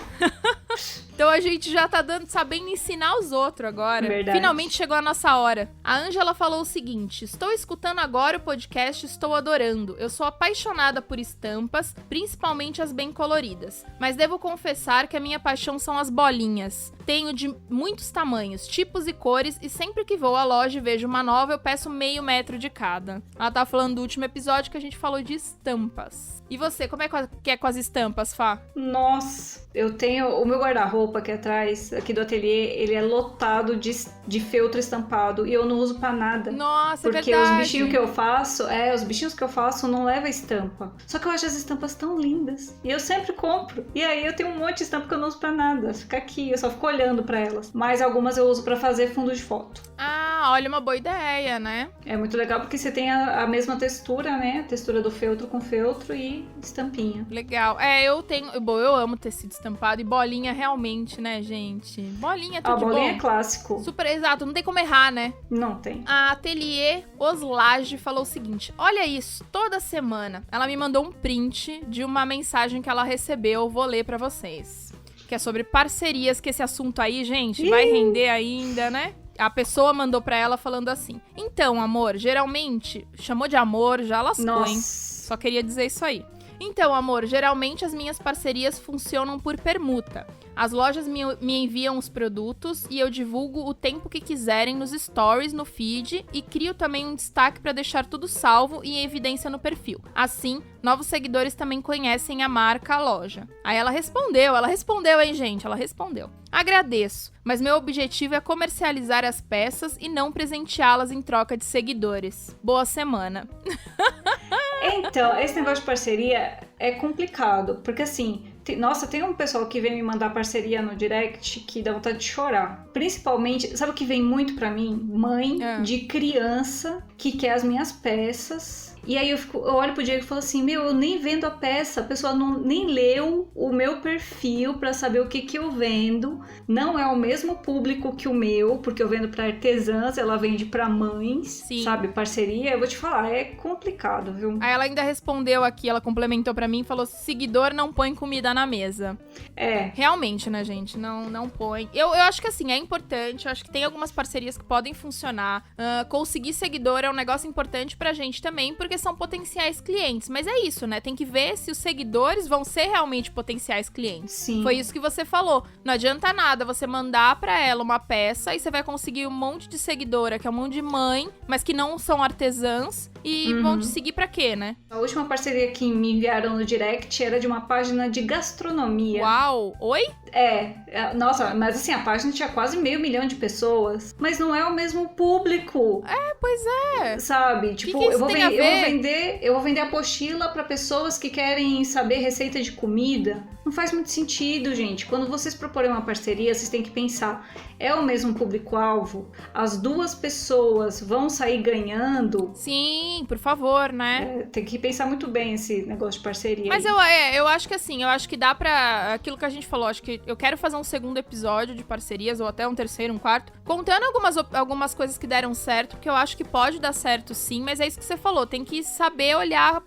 Então a gente já tá sabendo ensinar os outros agora. Verdade. Finalmente chegou a nossa hora. A Ângela falou o seguinte: estou escutando agora o podcast, estou adorando. Eu sou apaixonada por estampas, principalmente as bem coloridas. Mas devo confessar que a minha paixão são as bolinhas. Tenho de muitos tamanhos, tipos e cores, e sempre que vou à loja e vejo uma nova, eu peço meio metro de cada. Ela tá falando do último episódio que a gente falou de estampas. E você, como é que é com as estampas, Fá? Nossa, eu tenho o meu guarda-roupa aqui atrás, aqui do ateliê, ele é lotado de feltro estampado e eu não uso pra nada. Nossa, porque é verdade. Os bichinhos que eu faço não levam estampa. Só que eu acho as estampas tão lindas e eu sempre compro. E aí eu tenho um monte de estampa que eu não uso pra nada. Fica aqui, eu só fico olhando pra elas. Mas algumas eu uso pra fazer fundo de foto. Ah, Ah, olha, uma boa ideia, né? É muito legal porque você tem a mesma textura, né? A textura do feltro com feltro e estampinha. Legal. Eu tenho... Bom, eu amo tecido estampado e bolinha realmente, né, gente? Bolinha é tudo de bom. A bolinha é clássico. Super, exato. Não tem como errar, né? Não tem. A Atelier Oslage falou o seguinte: olha isso, toda semana ela me mandou um print de uma mensagem que ela recebeu, vou ler pra vocês. Que é sobre parcerias, que esse assunto aí, gente, vai render ainda, né? A pessoa mandou pra ela falando assim: então, amor, geralmente, chamou de amor, já lascou, hein? Só queria dizer isso aí. Então, amor, geralmente as minhas parcerias funcionam por permuta. As lojas me enviam os produtos e eu divulgo o tempo que quiserem nos stories, no feed e crio também um destaque para deixar tudo salvo e em evidência no perfil. Assim, novos seguidores também conhecem a marca, a loja. Aí ela respondeu, hein, gente? Ela respondeu. Agradeço, mas meu objetivo é comercializar as peças e não presenteá-las em troca de seguidores. Boa semana. Então, esse negócio de parceria é complicado, porque assim, tem um pessoal que vem me mandar parceria no direct que dá vontade de chorar. Principalmente, sabe o que vem muito pra mim? Mãe de criança que quer as minhas peças. E aí eu olho pro Diego e falo assim, eu nem vendo a peça, a pessoa nem leu o meu perfil pra saber o que eu vendo. Não é o mesmo público que o meu, porque eu vendo pra artesãs, ela vende pra mães, sabe? Parceria, eu vou te falar, é complicado, viu? Aí ela ainda respondeu aqui, ela complementou pra mim e falou, seguidor não põe comida na mesa. Realmente, né, gente? Não põe. Eu acho que assim, é importante, eu acho que tem algumas parcerias que podem funcionar. Conseguir seguidor é um negócio importante pra gente também, porque são potenciais clientes. Mas é isso, né? Tem que ver se os seguidores vão ser realmente potenciais clientes. Sim. Foi isso que você falou. Não adianta nada você mandar pra ela uma peça e você vai conseguir um monte de seguidora, que é um monte de mãe, mas que não são artesãs e vão te seguir pra quê, né? A última parceria que me enviaram no direct era de uma página de gastronomia. Uau! Oi? Nossa, mas assim, a página tinha quase 500 mil de pessoas. Mas não é o mesmo público. Pois é. Sabe? Tipo, que isso tem a ver? Eu vou vender apostila pra pessoas que querem saber receita de comida. Não faz muito sentido, gente. Quando vocês proporem uma parceria, vocês têm que pensar, é o mesmo público-alvo? As duas pessoas vão sair ganhando? Sim, por favor, né? Tem que pensar muito bem esse negócio de parceria. Mas aí. eu acho que assim, eu acho que dá pra... Aquilo que a gente falou, acho que eu quero fazer um segundo episódio de parcerias, ou até um terceiro, um quarto, contando algumas coisas que deram certo, porque eu acho que pode dar certo sim, mas é isso que você falou, tem que saber olhar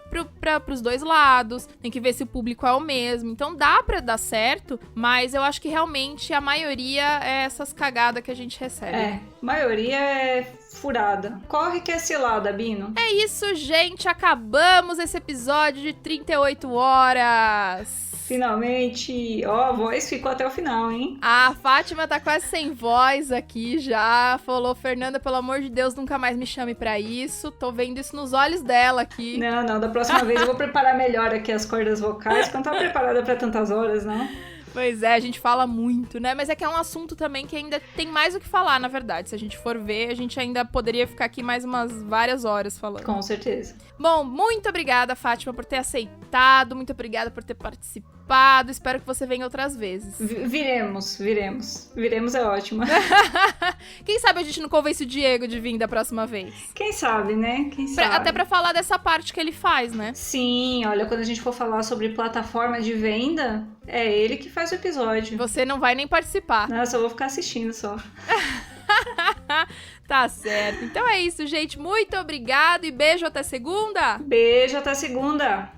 pros dois lados, tem que ver se o público é o mesmo. Então dá pra dar certo, mas eu acho que realmente a maioria é essas cagadas que a gente recebe. Maioria é furada. Corre que é cilada, Bino. É isso, gente. Acabamos esse episódio de 38 horas. Finalmente. A voz ficou até o final, hein? A Fátima tá quase sem voz aqui já. Falou, Fernanda, pelo amor de Deus, nunca mais me chame pra isso. Tô vendo isso nos olhos dela aqui. Não. Da próxima vez eu vou preparar melhor aqui as cordas vocais, porque eu não tava preparada pra tantas horas, não. Pois é, a gente fala muito, né? Mas é que é um assunto também que ainda tem mais o que falar, na verdade. Se a gente for ver, a gente ainda poderia ficar aqui mais umas várias horas falando. Com certeza. Bom, muito obrigada, Fátima, por ter aceitado. Muito obrigada por ter participado. Espero que você venha outras vezes. Viremos. Viremos é ótimo. Quem sabe a gente não convence o Diego de vir da próxima vez? Quem sabe, né? Quem sabe. Até pra falar dessa parte que ele faz, né? Sim, olha, quando a gente for falar sobre plataforma de venda, é ele que faz o episódio. Você não vai nem participar. Não, eu só vou ficar assistindo só. Tá certo. Então é isso, gente. Muito obrigado e beijo até segunda. Beijo até segunda.